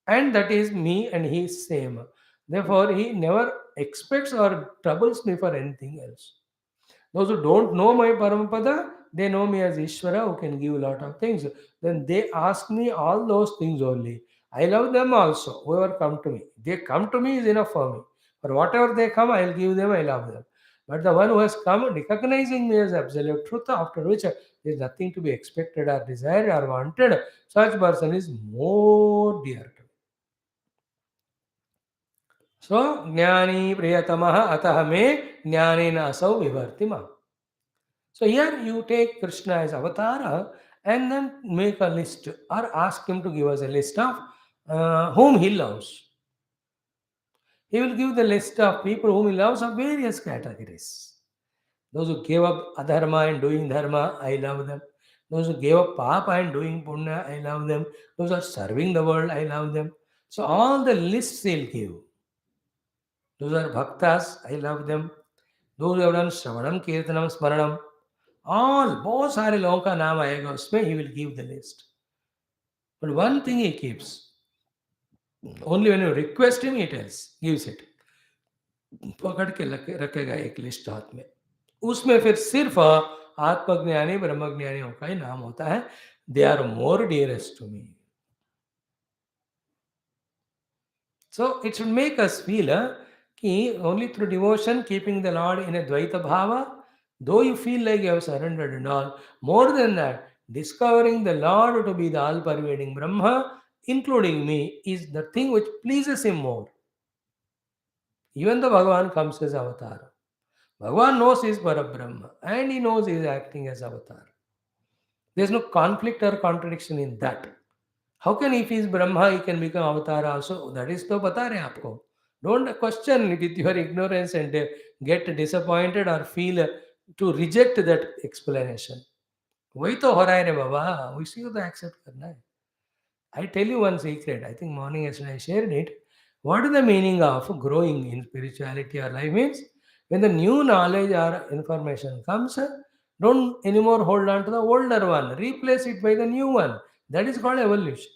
And that is me and he is same. Therefore, he never expects or troubles me for anything else. Those who don't know my Paramapada, they know me as Ishvara who can give a lot of things. Then they ask me all those things only. I love them also, whoever come to me. They come to me is enough for me. For whatever they come, I'll give them, I love them. But the one who has come recognizing me as absolute truth, after which there is nothing to be expected or desired or wanted, such person is more dear to me. So, Jnani Priyatamaha Ataha me Jnanena Asau Vivartima. So here you take Krishna as avatar and then make a list or ask him to give us a list of whom he loves. He will give the list of people whom he loves of various categories. Those who gave up adharma and doing dharma, I love them. Those who gave up papa and doing punya, I love them. Those who are serving the world, I love them. So all the lists he'll give. Those are bhaktas, I love them. Those who have done Shravanam, Kirtanam, Smaranam, all, बहुत सारे लोगों का नाम आएगा उसमें, he will give the list. But one thing he keeps, only when you request him, he tells, gives it. पकड़ के रखेगा एक लिस्ट हाथ में, उसमें फिर सिर्फ आत्मज्ञानी ब्रह्मज्ञानियों का ही नाम होता है. They are more dearest to me. So it should make us feel कि only through devotion, keeping the Lord in a Dvaita Bhava, though you feel like you have surrendered and all, more than that, discovering the Lord to be the all-pervading Brahma, including me, is the thing which pleases him more. Even though Bhagavan comes as avatar, Bhagavan knows he is Parabrahma and he knows he is acting as avatar. There is no conflict or contradiction in that. How can, if he is Brahma, he can become avatar also? That is to bata rahe aapko. Don't question it with your ignorance and get disappointed or feel to reject that explanation. वही तो हो रहा है रे बाबा, उसी को तो accept करना है. I tell you one secret. I think morning yesterday I shared it. What is the meaning of growing in spirituality or life means? When the new knowledge or information comes, don't anymore hold on to the older one. Replace it by the new one. That is called evolution.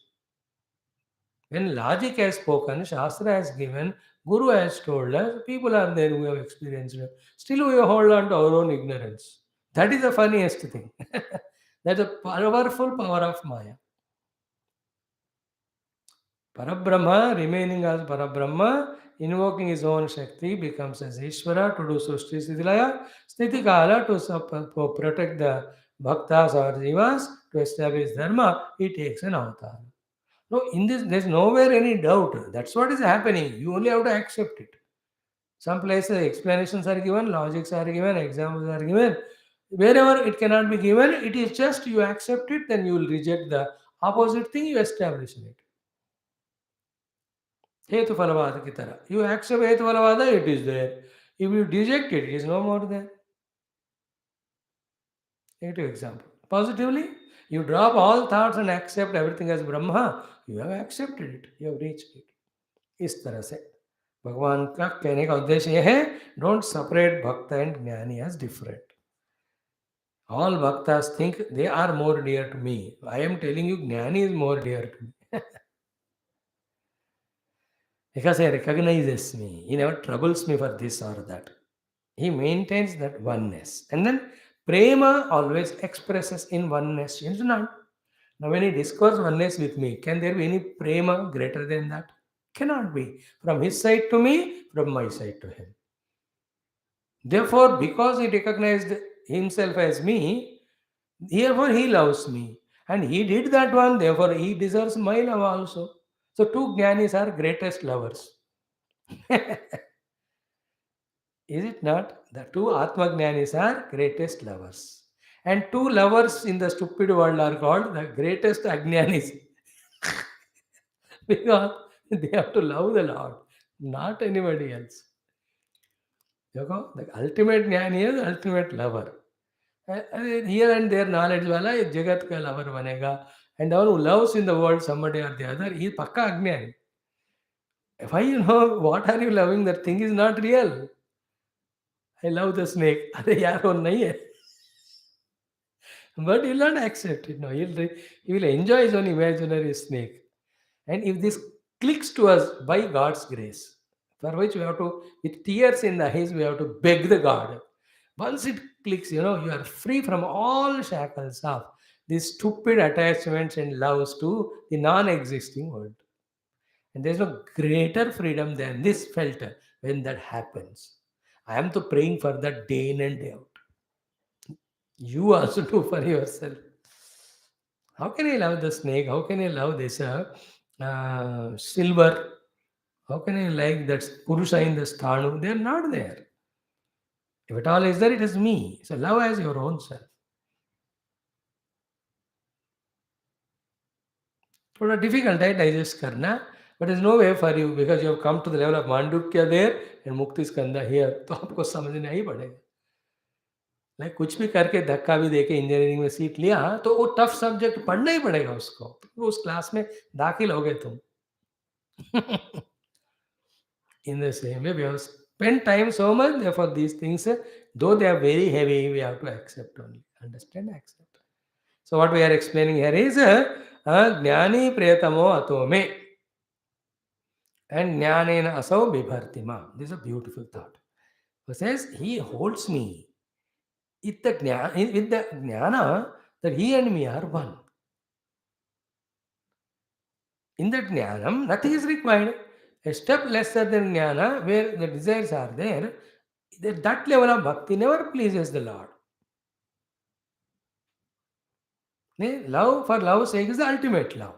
When logic has spoken, Shastra has given, Guru has told us, people are there who have experienced it. Still, we hold on to our own ignorance. That is the funniest thing. That's a powerful power of Maya. Parabrahma, remaining as Parabrahma, invoking his own Shakti, becomes as Ishvara to do Sushti Siddhilaya, Sthitikala to protect the Bhaktas or Jivas, to establish Dharma, he takes an avatar. No, in this, there's nowhere any doubt. That's what is happening. You only have to accept it. Some places explanations are given, logics are given, examples are given. Wherever it cannot be given, it is just you accept it, then you will reject the opposite thing, you establish it. Hetu Phalavada ki tarah. You accept Hetu Phalavada, it is there. If you reject it, it is no more there. Negative example. Positively, you drop all thoughts and accept everything as Brahma. You have accepted it. You have reached it. इस तरह से भगवान का कहने का उद्देश्य यह है, don't separate bhakta and gyani as different. All bhaktas think they are more dear to me. I am telling you, Jnani is more dear to me. Because he recognizes me. He never troubles me for this or that. He maintains that oneness. And then prema always expresses in oneness. Is not. Now when he discovers oneness with me, can there be any prema greater than that? Cannot be. From his side to me, from my side to him. Therefore, because he recognized himself as me, therefore he loves me. And he did that one, therefore he deserves my love also. So two jnanis are greatest lovers. Is it not? The two Atma Jnanis are greatest lovers. And two lovers in the stupid world are called the greatest Ajnanis. Because they have to love the Lord, not anybody else. देखो, the ultimate ज्ञानी is the ultimate lover. Here and there knowledge वाला ये जगत का lover बनेगा. And the one who loves in the world somebody or the other, he पक्का अज्ञानी. Why you know what are you loving? That thing is not real. I love the snake. अरे यार वो नहीं है. But he will not accept it. No, he will enjoy his own imaginary snake. And if this clicks to us by God's grace, for which we have to, with tears in the eyes, we have to beg the God. Once it clicks, you are free from all shackles of these stupid attachments and loves to the non-existing world. And there's no greater freedom than this felt when that happens. I am to praying for that day in and day out. You also do for yourself. How can I love the snake? How can I love this silver? How can I like that Purusha in the Sthanu? They are not there. If it all is there, it is me. So love as your own self. थोड़ा difficult है digest करना, But there's no way for you because you have come to the level of Mandukya there and Mukti Skandha here. तो आपको समझना ही पड़ेगा. Like कुछ भी करके धक्का भी देके इंजीनियरिंग में सीट लिया तो वो टफ सब्जेक्ट पढ़ना ही पड़ेगा उसको. तो उस क्लास में दाखिल हो गए तुम. In the same way, we have spent time so much, therefore these things, though they are very heavy, we have to accept only. Understand, accept. So what we are explaining here is, Jnani Priyatamo Atome and Jnanena Asau Bibhartima. This is a beautiful thought. It says, he holds me. With the Jnana, that he and me are one. In that Jnanam, nothing is required. A step lesser than Jnana, where the desires are there, that level of bhakti never pleases the Lord. Love for love's sake is the ultimate love.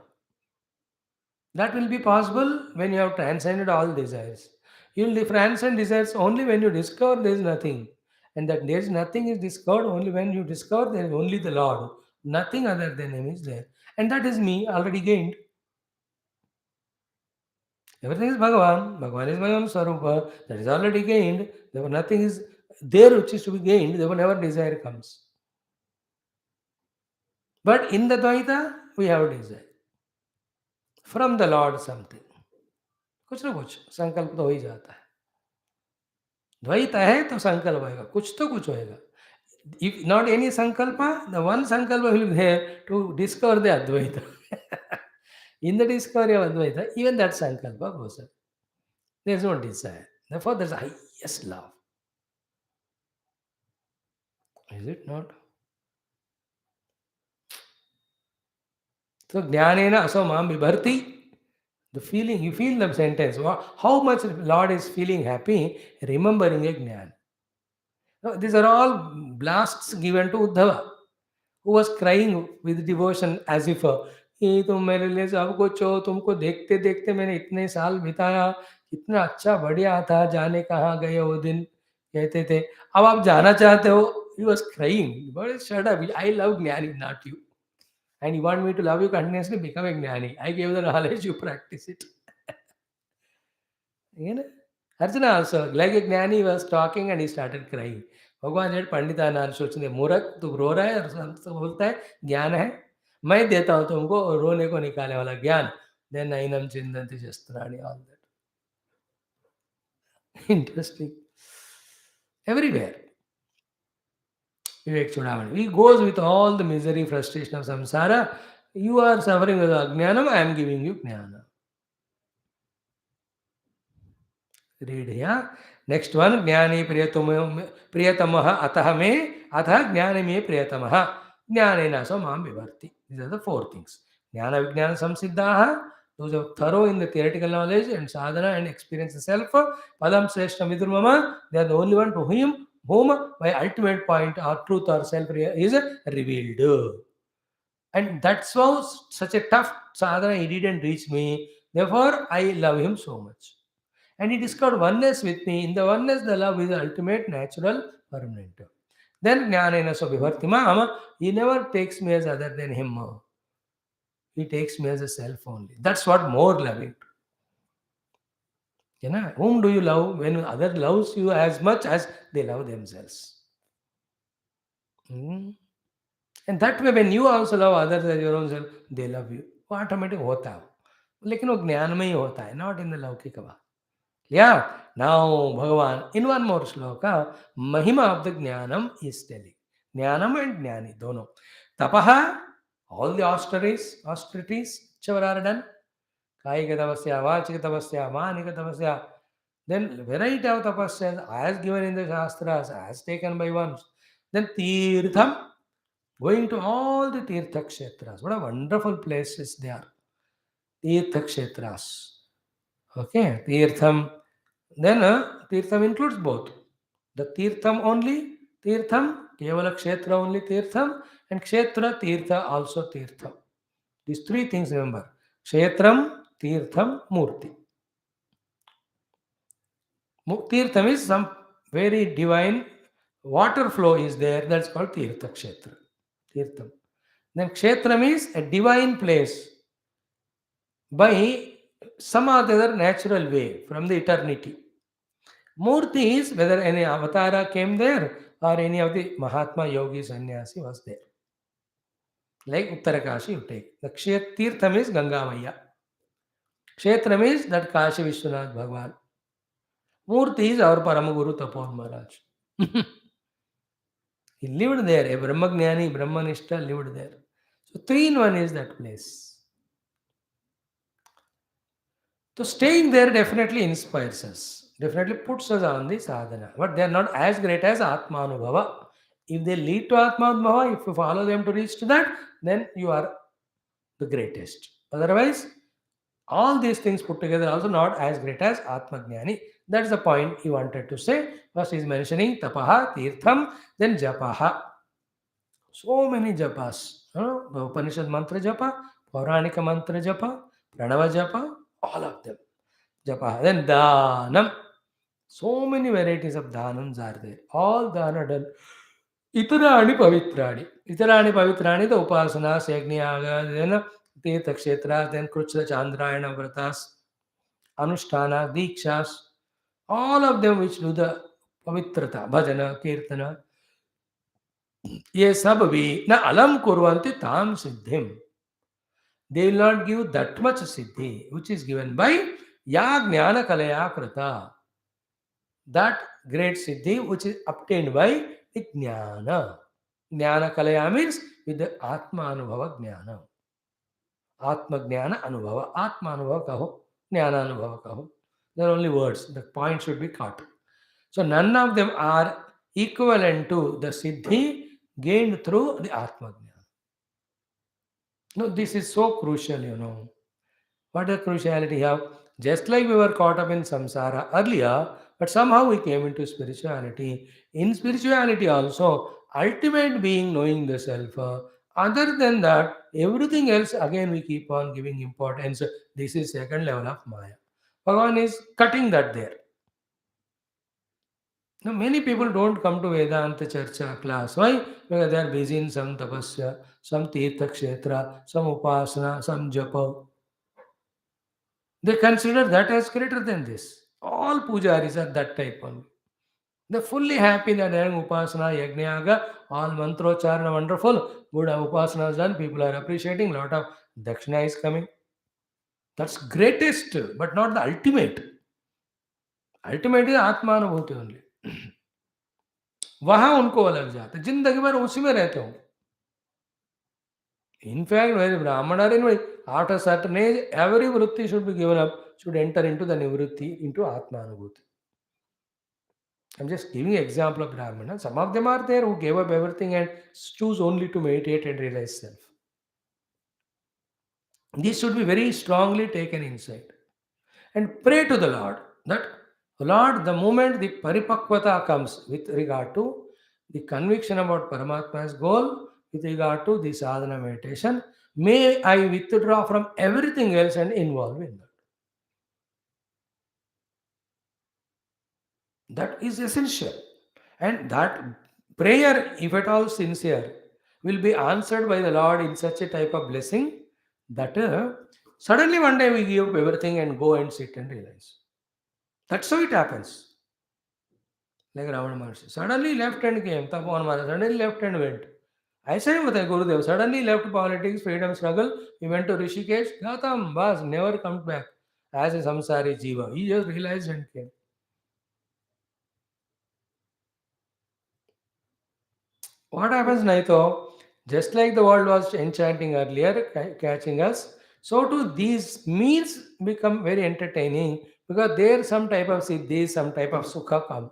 That will be possible when you have transcended all desires. You will transcend desires only when you discover there is nothing. And that there is nothing is discovered only when you discover there is only the Lord. Nothing other than Him is there. And that is me already gained. Everything is Bhagavan. Bhagavan is my own Sarupa. That is already gained. Therefore, nothing is there which is to be gained. Therefore, never desire comes. But in the Dvaita, we have desire. From the Lord something. कुछ ना कुछ संकल्प तो हो ही जाता है. द्वैत है तो संकल्प होएगा, कुछ तो कुछ होएगा. If not any sankalpa, the one sankalpa will be there to discover the Advaita. In the discovery of Advaita, even that sankalpa goes up. There is no desire. Therefore, there is highest love. Is it not? So, jnanena aso mam vibharti. The feeling, you feel the sentence. How much Lord is feeling happy, remembering a jnana. Now, these are all blasts given to Uddhava, who was crying with devotion as if, ये तुम मेरे लिए सब कुछ हो, तुमको देखते देखते मैंने इतने साल बिताया, कितना अच्छा बढ़िया था, जाने कहाँ गए वो दिन, कहते थे, अब आप जाना चाहते हो. He was crying. But shut up, I love Jnani, not you. And you want me to love you continuously, become a Jnani. I gave the knowledge, you practice it. You know? Arjuna also, like a Jnani was talking and he started crying. भगवान जेठ पंडिता नार सोचते मूर्ख तू रो रहा है और संत बोलता है ज्ञान है, मैं देता हूँ तुमको रोने को निकालने वाला ज्ञान. देन नैनम चिंतन्ति शस्त्राणि, all that. Interesting. Everywhere. Vivek Chudamani. He goes with all the misery, frustration of samsara. You are suffering with ajnanam, I am giving you jnana. Read here. Next one, Jnani Priyatamaha Ataha Me Atha Jnani Me Priyatamaha Jnanena So Mam Vibharti. These are the four things. Jnana Vijnana Samsiddhaha, those are thorough in the theoretical knowledge and sadhana and experience the self. Padam Sreshta Vidurmama, they are the only one to whom my ultimate point or truth or self is revealed. And that's why such a tough sadhana he didn't reach me. Therefore, I love him so much. And he discovered oneness with me. In the oneness, the love is the ultimate, natural, permanent. Then Jnanena so Vibhartimam, he never takes me as other than him. He takes me as a self only. That's what more loving. You know, whom do you love when other loves you as much as they love themselves? Hmm? And that way, when you also love others as your own self, they love you. वो automatic होता है, लेकिन वो ज्ञान में ही होता है, not in the लौकिक बात. Yeah, now Bhagavan in one more sloka, Mahima of the Jnanam is telling. Jnanam and Jnani, dono. Tapaha, all the austerities, whichever are done. Kayika tapasya, vachika tapasya, manika tapasya. Then variety of tapasya as given in the Shastras, as taken by ones. Then Tirtham, going to all the Tirtha Kshetras. What a wonderful places they are. Tirtha Kshetras. Okay, Tirtham. Then Tirtham includes both. The Tirtham only, Tirtham, Kevala Kshetra only Tirtham, and Kshetra Tirtha also Tirtham. These three things remember. Kshetram, Tirtham, Murti. Tirtham is some very divine water flow is there, that's called Tirtha Kshetra. Tirtham. Then Kshetram is a divine place by some other natural way from the eternity. Murti is whether any avatara came there or any of the Mahatma Yogi sannyasi was there. Like Uttarakashi you take. The Tirtham is Ganga Maya. Kshetram is that Kashi Vishwanath Bhagwan. Murti is our Paramaguru Tapon Maharaj. He lived there. A Brahmagnani, Brahmanishta lived there. So 3 in 1 is that place. So staying there definitely inspires us, definitely puts us on the sadhana. But they are not as great as Atmanubhava. If they lead to Atmanubhava, if you follow them to reach to that, then you are the greatest. Otherwise, all these things put together also not as great as Atmagnani. That's the point he wanted to say. First he is mentioning Tapaha, Tirtham, then Japaha. So many japas. The Upanishad mantra japa, Pauranika mantra japa, Pranava japa, all of them. Japa. Then Dhanam. So many varieties of Dhanams are there. All Dhana done. Itarani Pavitrani. Itarani Pavitrani, the Upasana, Yagniyaga, then Tirtha Kshetra, then Krucha Chandrayana Vratas, Anushtana, Dikshas, all of them which do the Pavitrata, Bhajana, Kirtana, ये सब भी न अलम कुर्वन्ति ताम सिद्धिम. They will not give that much siddhi which is given by ya jnana kalaya krita. That great siddhi which is obtained by the jnana. Jnana kalaya means with the atma anubhava jnana. Atma jnana anubhava. Atma anubhava kaho. Jnana anubhava kaho. They are only words. The point should be caught. So none of them are equivalent to the siddhi gained through the atma jnana. No, this is so crucial. What a cruciality have. Just like we were caught up in samsara earlier, but somehow we came into spirituality. In spirituality also, ultimate being knowing the self. Other than that, everything else again we keep on giving importance. This is second level of Maya. Bhagavan is cutting that there. Now, many people don't come to Vedanta Charcha class. Why? Because they are busy in some tapasya, some tirtha kshetra, some upasana, some japa. They consider that as greater than this. All pujaris are that type only. They're fully happy that they're doing upasana, yajnayaga, all mantrocharana, wonderful. Good upasana is done. People are appreciating. Lot of dakshina is coming. That's greatest, but not the ultimate. Ultimate is आत्मानुभूति only. वहां उनको अलग जाते जिंदगी भर उसी में रहते हो. In fact, when Brahmana are in, after a certain age, every vritti should be given up, should enter into the nivritti, into Atmanubhuti. I'm just giving an example of Brahmana. Some of them are there who gave up everything and choose only to meditate and realize self. This should be very strongly taken inside. And pray to the Lord that, Lord, the moment the paripakvata comes with regard to the conviction about Paramatma's goal, with regard to the sadhana meditation, may I withdraw from everything else and involve in that. That is essential. And that prayer, if at all sincere, will be answered by the Lord in such a type of blessing that suddenly one day we give up everything and go and sit and realize. That's how it happens. Like Ravana Maharshi. Suddenly left hand came, Tapan Maharaj, suddenly left hand went. I say with Gurudev, suddenly left politics, freedom struggle, he went to Rishikesh, Gatam, Bas, never come back as a samsari jiva. He just realized and came. What happens, Naito? Just like the world was enchanting earlier, catching us, so too these meals become very entertaining because there some type of siddhi, some type of sukha come.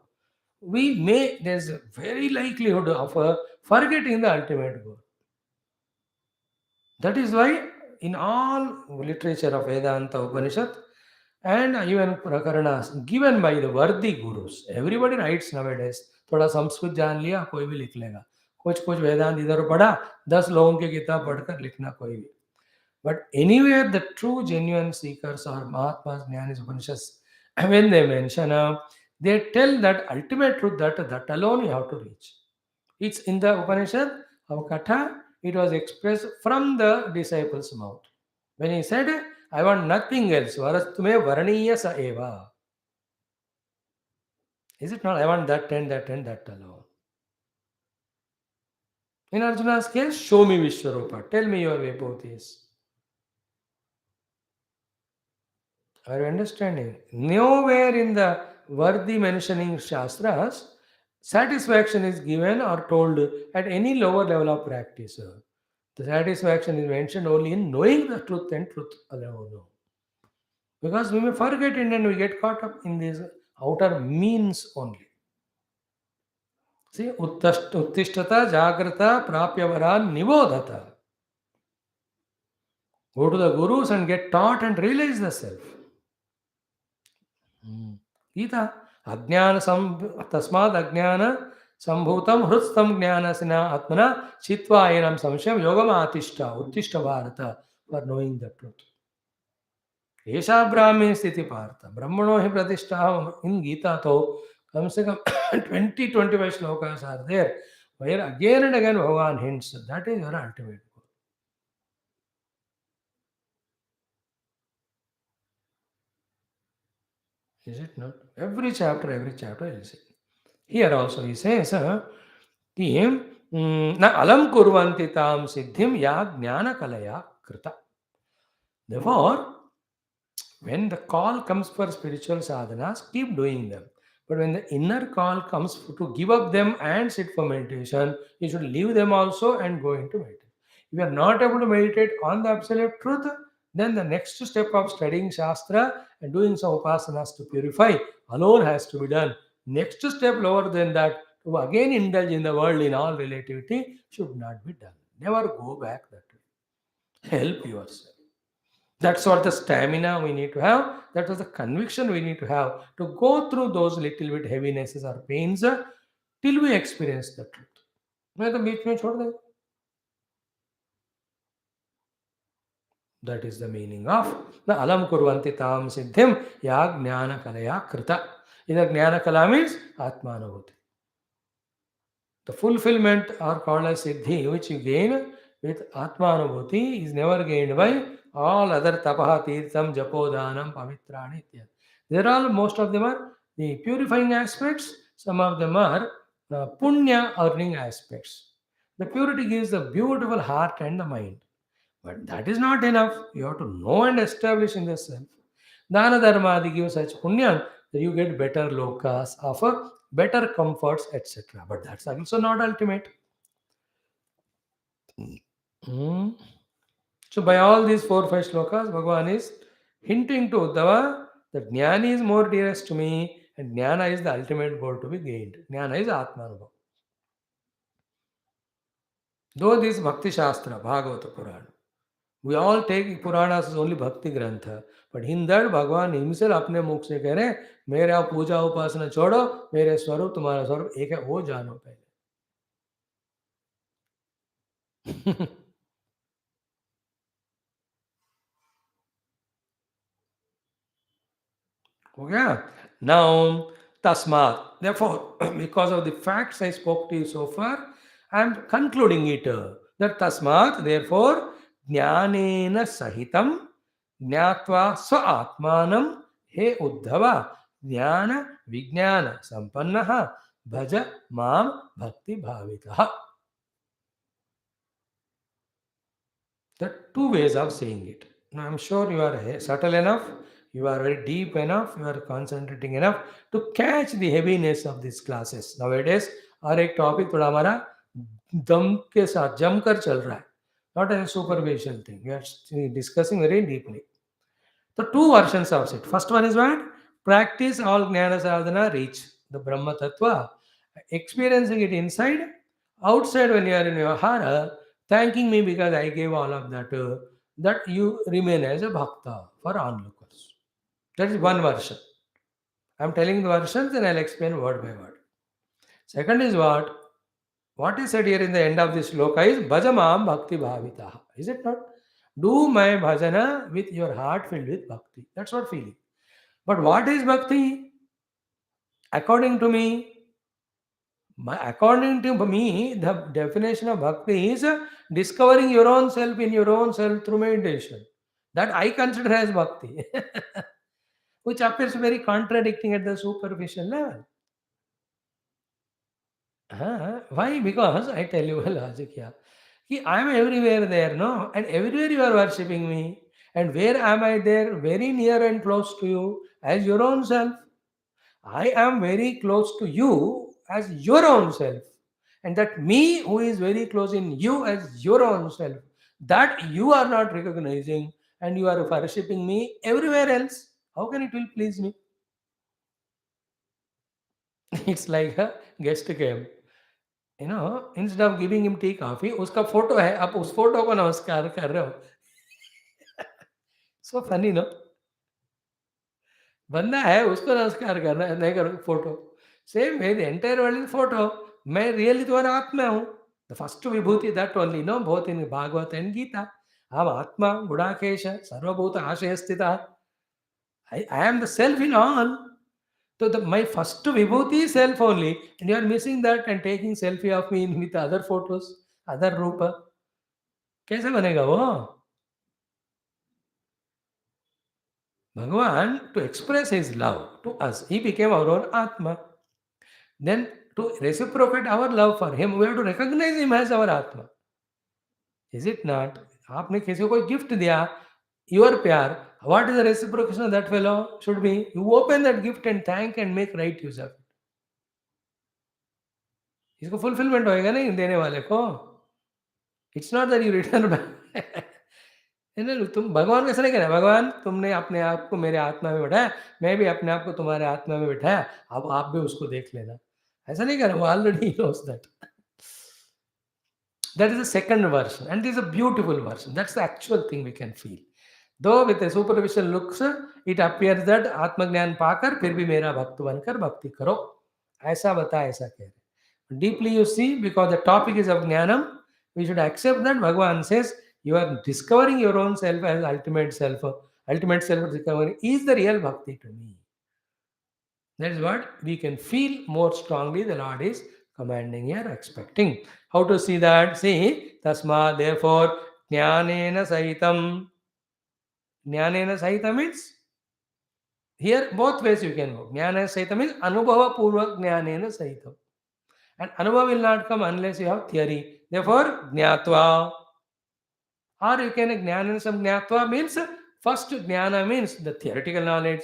There's a very likelihood of forgetting the ultimate goal. That is why in all literature of Vedanta Upanishad and even Prakaranas given by the worthy gurus, everybody writes nowadays. थोड़ा संस्कृत जान लिया कोई भी लिख लेगा. कुछ कुछ वेदांत इधर पढ़ा 10 लोगों की किताब पढ़कर लिखना कोई भी. But anywhere the true genuine seekers or Mahatmas, Jnanis, Upanishads, when they mention, they tell that ultimate truth that alone you have to reach. It's in the Upanishad of Katha, it was expressed from the disciples' mouth. When he said, I want nothing else. Varastume varaniya sa eva. Is it not? I want that and that alone. In Arjuna's case, show me Vishwarupa. Tell me your Vibhutis. Are you understanding? Nowhere in the worthy mentioning Shastras, satisfaction is given or told at any lower level of practice. The satisfaction is mentioned only in knowing the truth and truth alone. Because we may forget it and we get caught up in these outer means only. See, uttishtata, jagrata, prapyavaran, nibodhata. Go to the gurus and get taught and realize the self. Gita अज्ञान तस्मात् अज्ञान संभूतम हृत्स्थम ज्ञानसिना आत्मना चित्वा एनं संशयं योगम आतिष्ठ उत्तिष्ठ Bharat for knowing the truth ऐसा ब्राह्मी स्थिति पार्थ ब्रह्मणो ही प्रतिष्ठा इन गीता तो कम से कम 20-25 shlokas are there where again and again Bhagavan hints that is your ultimate goal. Is it not? Every chapter you see. Here also he says, कि न alam kurvanti tam siddhim ya jnana kalaya krita. Therefore, when the call comes for spiritual sadhanas, keep doing them. But when the inner call comes to give up them and sit for meditation, you should leave them also and go into meditation. If you are not able to meditate on the absolute truth, then the next step of studying Shastra and doing some upasanas to purify alone has to be done. Next step lower than that, to again indulge in the world in all relativity, should not be done. Never go back that way. Help yourself. That's what the stamina we need to have. That was the conviction we need to have to go through those little bit heavinesses or pains till we experience the truth. मैं तो बीच में छोड़ दें. That is the meaning of the alam kurvanti tam siddhim ya jnana kalaya krita. Either jnana kala means atmanubhuti. The fulfillment are called as siddhi, which you gain with atmanubhuti, is never gained by all other tapaha, tirtham, japodhanam, pavitrani. There are most of them are the purifying aspects, some of them are punya earning aspects. The purity gives the beautiful heart and the mind. But that is not enough. You have to know and establish in the self. Dana dharmadi gives such punya that you get better lokas, offer better comforts, etc. But that's also not ultimate. Hmm. So by all these 4-5 shlokas, Bhagavan is hinting to Uddhava that Jnana is more dearest to me and Jnana is the ultimate goal to be gained. Jnana is Atmanubhava. Though this Bhakti Shastra, Bhagavata Purana, we all take Puranas as only Bhakti Grantha. But in that Bhagavan himself अपने मुख से कह रहे हैं मेरा पूजा उपासना छोड़ो मेरे स्वरूप तुम्हारा स्वरूप एक है वो जानो पहले. Okay. Now, tasmat. Therefore, because of the facts I spoke to you so far, I am concluding it. That tasmat, therefore, jnanena sahitam, jnatva swa atmanam, he uddhava, jnana vijnana sampannaha, bhaja mam bhakti bhavitaha. There are two ways of saying it. Now, I'm sure you are subtle enough, you are very deep enough, you are concentrating enough to catch the heaviness of these classes. Nowadays, हर एक topic थोड़ा हमारा दम के साथ जमकर चल रहा है. Not as a superficial thing. We are discussing very deeply. The two versions of it. First one is what? Practice all jnana sadhana, reach the Brahma Tattva. Experiencing it inside, outside when you are in your hara, thanking me because I gave all of that, that you remain as a bhakta for onlookers. That is one version. I am telling the versions and I'll explain word by word. Second is what? What is said here in the end of this sloka is bhajamam bhakti bhavitaha. Is it not? Do my bhajana with your heart filled with bhakti. That's what feeling. But what is bhakti? According to me, the definition of bhakti is discovering your own self in your own self through meditation. That I consider as bhakti, which appears very contradicting at the superficial level. Why? Because I tell you a logic here. I am everywhere there, no? And everywhere you are worshipping me. And where am I there? Very near and close to you as your own self. I am very close to you as your own self. And that me who is very close in you as your own self, that you are not recognizing and you are worshipping me everywhere else. How can it will please me? It's like a guest came. Instead of giving him tea coffee उसका photo है आप उस photo को नमस्कार कर रहे हो so funny no बंदा है उसको नमस्कार करना है नहीं करो photo same way the entire world is photo मैं रियली तुम्हारा आत्मा हूँ the first vibhuti that only no both in Bhagavata and Gita हम आत्मा गुणाकेश सर्वभूत आशय स्थित I am the self in all so my first vibhuti is self only, and you are missing that and taking selfie of me with other photos, other रूप. कैसे बनेगा वो? Bhagavan, to express his love to us, he became our own Atma. Then to reciprocate our love for him, we have to recognize him as our Atma. Is it not? आपने किसी को gift दिया, your प्यार, what is the reciprocation of that fellow should be? You open that gift and thank and make right use of it. इसको fulfilment होएगा नहीं देने वाले को. It's not that you return back. तुम भगवान कैसे नहीं कहना भगवान तुमने अपने आप को मेरे आत्मा में बैठाया मैं भी अपने आप को तुम्हारे आत्मा में बैठाया अब आप भी उसको देख लेना ऐसा नहीं कहना वो already knows that. That is the second version, and it is a beautiful version. That's the actual thing we can feel. Though with a superficial looks, it appears that आत्मज्ञान पाकर फिर भी मेरा भक्त बनकर भक्ति करो ऐसा बता ऐसा कह रहे. Deeply you see, because the topic is of jnanam, we should accept that Bhagavan says you are discovering your own self as ultimate self. Ultimate self discovery is the real bhakti to me. That is what we can feel more strongly the Lord is commanding here, expecting. How to see that? See, tasma, therefore, jnanena sahitam. Jnanena sahitam means, here both ways you can go. Jnanena sahitam means anubhava purvak jnanena sahitam. And anubhava will not come unless you have theory. Therefore, jnatva. Or you can jnanena sam jnatva means, first jnana means the theoretical knowledge.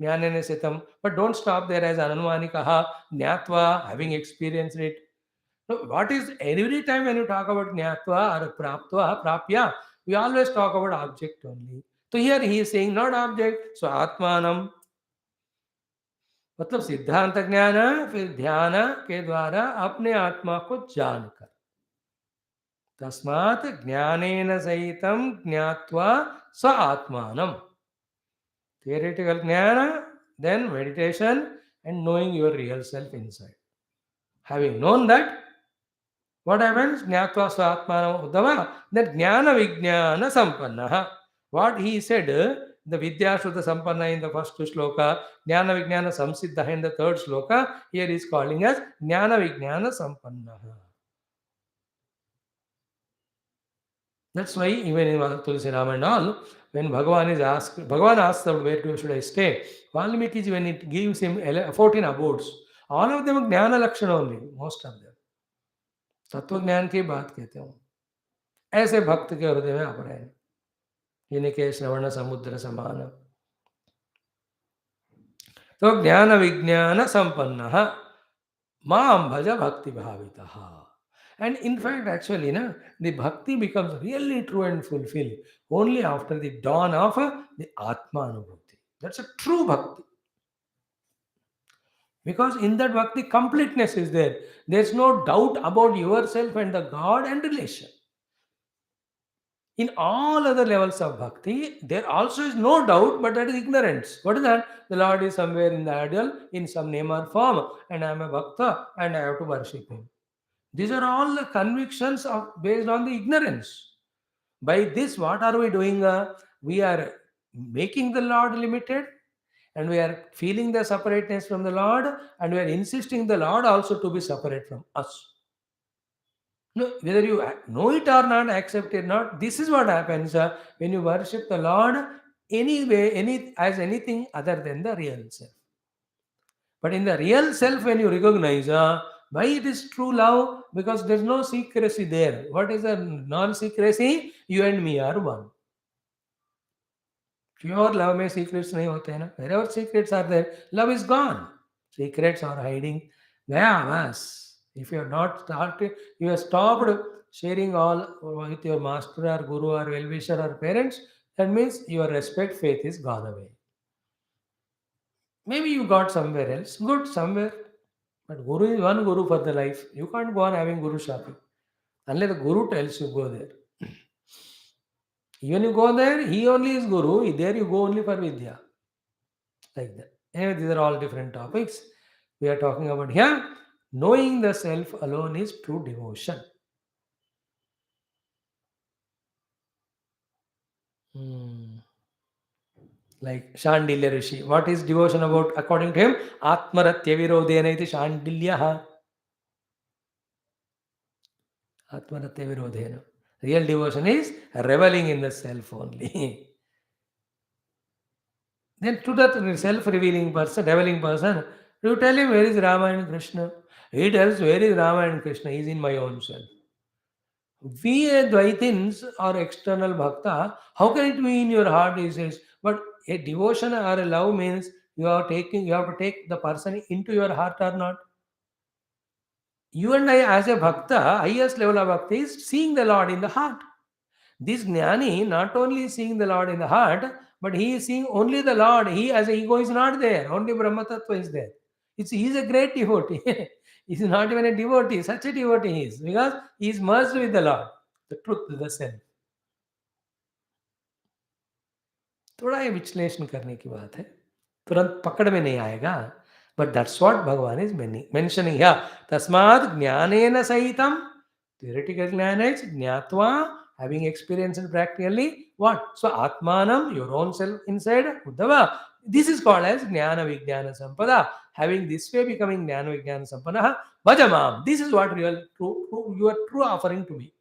Jnanena sahitam. But don't stop there as ananmanikaha, jnatva, having experienced it. So what is every time when you talk about jnatva or praptva, prapya, we always talk about object only. So here he is saying not object, so atmanam. मतलब सिद्धांत ज्ञान फिर ध्यान के द्वारा अपने आत्मा को जानकर तस्मात् ज्ञानेन सहितं ज्ञात्वा स आत्मानम. Theoretical jnana, then meditation and knowing your real self inside. Having known that, what happens? Jnatva svatmana uddhava. Then jnana vijnana sampanna. What he said, the vidya shuddha sampanna in the first shloka, jnana vijnana samsiddha in the third shloka, here is calling as jnana vijnana sampanna. That's why even in Tulsi Ram and all, when Bhagavan asks them where should I stay, Valmiki when it gives him 14 abodes, all of them are jnana lakshana only, most of them. तत्व ज्ञान की बात कहते हो ऐसे भक्त के हृदय में अपने जिनके श्रवण समुद्र समान. तो ज्ञान विज्ञान संपन्न माम भज भक्ति भावितः. And in fact, actually, the bhakti becomes really true and fulfilled only after the dawn of the Atma Anubhuti. That's a true bhakti. Because in that bhakti, completeness is there. There's no doubt about yourself and the God and relation. In all other levels of bhakti, there also is no doubt, but that is ignorance. What is that? The Lord is somewhere in the ideal, in some name or form, and I am a bhakta, and I have to worship Him. These are all the convictions based on the ignorance. By this, what are we doing? We are making the Lord limited, and we are feeling the separateness from the Lord, and we are insisting the Lord also to be separate from us. No, whether you know it or not, accept it or not, this is what happens when you worship the Lord anyway, as anything other than the real self. But in the real self, when you recognize why it is true love, because there's no secrecy there. What is the non-secrecy? You and me are one. Pure love में secrets नहीं होते हैं ना. Wherever secrets are there, love is gone. Secrets are hiding. गया बस. If you have not started, you have stopped sharing all with your master or guru or well-wisher or parents, that means your respect, faith is gone away. Maybe you got somewhere else, good somewhere. But guru is one guru for the life. You can't go on having guru shopping. Unless the guru tells you go there. Even you go there, he only is guru. There you go only for vidya. Like that. Anyway, these are all different topics. We are talking about here. Knowing the self alone is true devotion. Hmm. Like Shandilya Rishi. What is devotion about according to him? Atmaratya virodhena iti Shandilyaha. Atmaratya virodhena. Real devotion is reveling in the self only. Then to that self-revealing person, revealing person, you tell him where is Rama and Krishna. He tells where is Rama and Krishna. He is in my own self. We Dvaitins or external bhakta, how can it be in your heart? He says, but a devotion or a love means you have to take the person into your heart or not. You and I, as a bhakta, highest level of bhakti is seeing the Lord in the heart. This jnani not only is seeing the Lord in the heart, but he is seeing only the Lord. He as a ego is not there. Only Brahma Tattva is there. He is a great devotee. He is not even a devotee. Such a devotee he is because he is merged with the Lord, the truth, the self. थोड़ा ये विश्लेषण करने की बात है. तुरंत पकड़ में नहीं आएगा. But that's what Bhagavan is mentioning here. Tasmad jnanena sahitam. Theoretical jnana is jnatva, having experienced practically what? So Atmanam, your own self inside, Uddhava. This is called as Jnana Vijnana Sampada. Having this way becoming Jnana Vijnana Sampada, Bhajamam. This is what your true offering to me.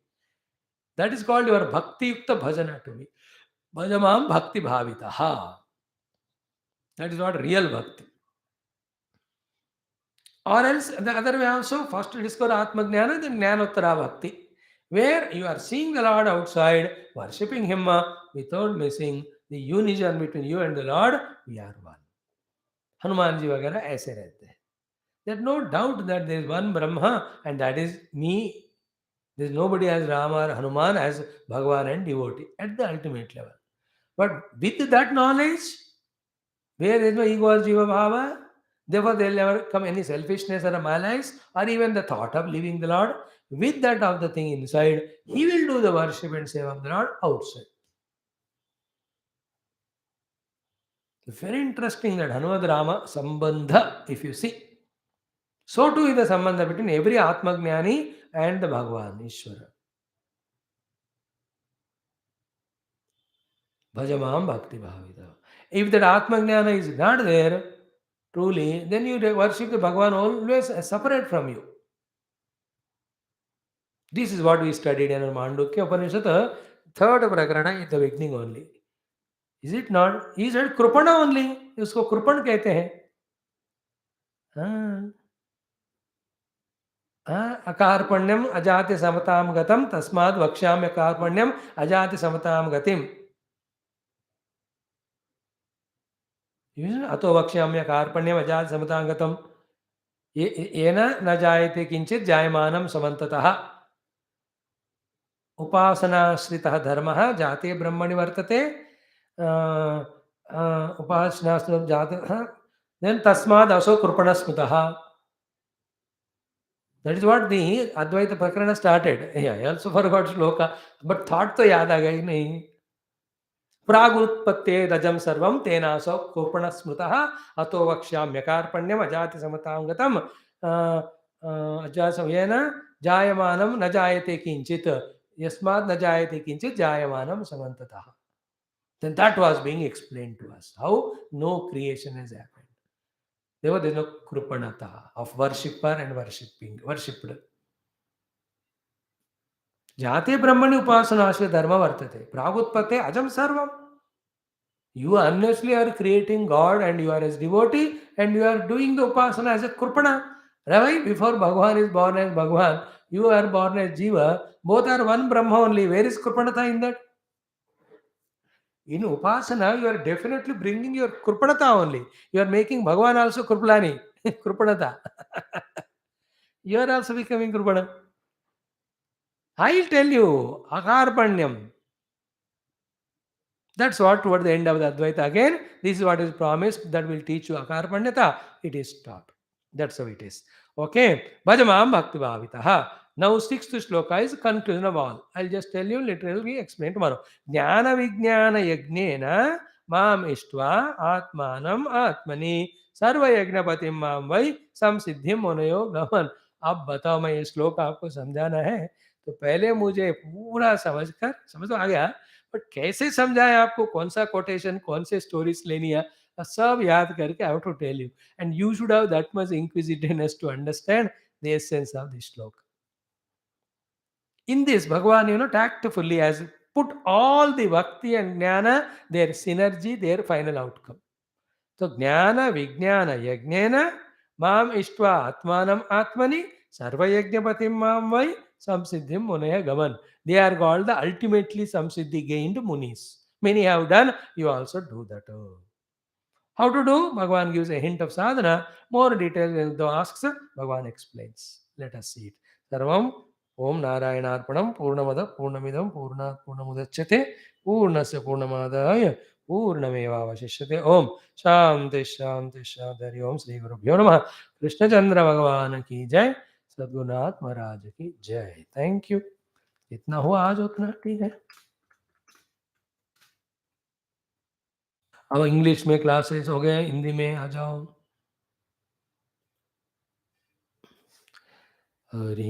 That is called your Bhakti Yukta Bhajana to me. Bhajamam Bhakti Bhavitaha. That is what real Bhakti. Or else the other way also, first discover Atma Jnana, then Jnanottara Bhakti, where you are seeing the Lord outside, worshipping Him without missing the unison between you and the Lord, we are one. Hanuman ji वगैरह ऐसे रहते हैं. There's no doubt that there is one Brahma and that is me. There is nobody as Rama or Hanuman as Bhagavan and devotee at the ultimate level. But with that knowledge, where there is no ego or jiva bhava, therefore there will never come any selfishness or malice or even the thought of leaving the Lord. With that of the thing inside, he will do the worship and save of the Lord outside. Very interesting that Hanuman Rama Sambandha, if you see. So too is the Sambandha between every Atma Jnani and the Bhagavan, Ishvara. Bhajamam Bhakti Bhavita. If that Atma Jnana is not there, truly, then you worship the Bhagavan always separate from you. This is what we studied in our Mandukya Upanishad, third prakarana in the beginning only. Is it not? He said Krupana only. उसको कृपण कहते हैं. हाँ, हाँ, अकारपण्यम अजाति समताम गतम तस्माद् वक्ष्यामि अकारपण्यम अजाति समताम गतिम. अतो वक्ष्यामि अकारपण्यम अजाति समताम गतम. येन न जायते किंचित जायमानं समन्ततः. उपासनाश्रितः धर्मः जाते ब्रह्मणि वर्तते. उपासनाश्रितः जातः. Then tasmad also krupana smutaha. That is what the Advaita Prakarana started. Yeah, I also forgot shloka, but thought to yaad aa gayi nahi. Pragutpatte rajam sarvam tenaso krupana smutaha ato vakshyamyakarpanyam ajati samatam gatam ajasamyena jayamanam na jayate kinchit yasmad na jayate kinchit jayamanam samantataha. Then that was being explained to us. How no creation has happened. There is no krupanata of worshipper and worshipped. जाते ब्रह्मणि उपासनास्य धर्म वर्तते प्रागुत्पत्ते अजम सर्वम. You honestly are creating God and you are as devotee and you are doing the upasana as a Kripana. Right? Before Bhagavan is born as Bhagavan, you are born as Jiva. Both are one Brahma only. Where is Kripanata in that? In Upasana, you are definitely bringing your Kripanata only. You are making Bhagavan also Kripalani. Kripanata. You are also becoming Kripana. I'll tell you, Akarpanyam. That's what toward the end of the Advaita again, this is what is promised that will teach you Akarpanyata. It is taught. That's how it is. Okay. Bhajamam Bhakti Bhavitaha. Now, sixth shloka is conclusion of all. I'll just tell you literally explain tomorrow. Jnana Vijnana Yagnena Mam Ishtva Atmanam Atmani Sarva Yagnapatim Mam Vai Samsiddhim Munayo Gaman. अब बताओ मैं ये श्लोक आपको समझाना है तो पहले मुझे पूरा समझ तो आ गया बट कैसे समझाएं आपको कौन सा कोटेशन कौन से स्टोरीज लेनी है सब याद करके I have to tell you and you should have that much inquisitiveness to understand the essence of this shloka. In this, Bhagavan, tactfully has put all the bhakti and jnana, their synergy, their final outcome. So, jnana, vijnana, yajnana, mam ishtva atmanam atmani, sarva yajnapatim mam vai, samsiddhim munaya gaman. They are called the ultimately samsiddhi gained munis. Many have done, you also do that. How to do? Bhagavan gives a hint of sadhana. More details when the asks, Bhagavan explains. Let us see it. Sarvam Om Narayanaarpanam Purnamada Purnamidam Purnat Purnamudachyate Purnasya Purnamadaya Purnameva Vashishyate Om Shanti Shanti Shanti Hari Om Sri Guru Bhyo Namaha Krishna Chandra Bhagavan की जय सद्गुरुनाथ महाराज की जय. Thank you. इतना हुआ आज उतना ठीक है. अब इंग्लिश में क्लासेस हो गए हिंदी में आ जाओ. हरि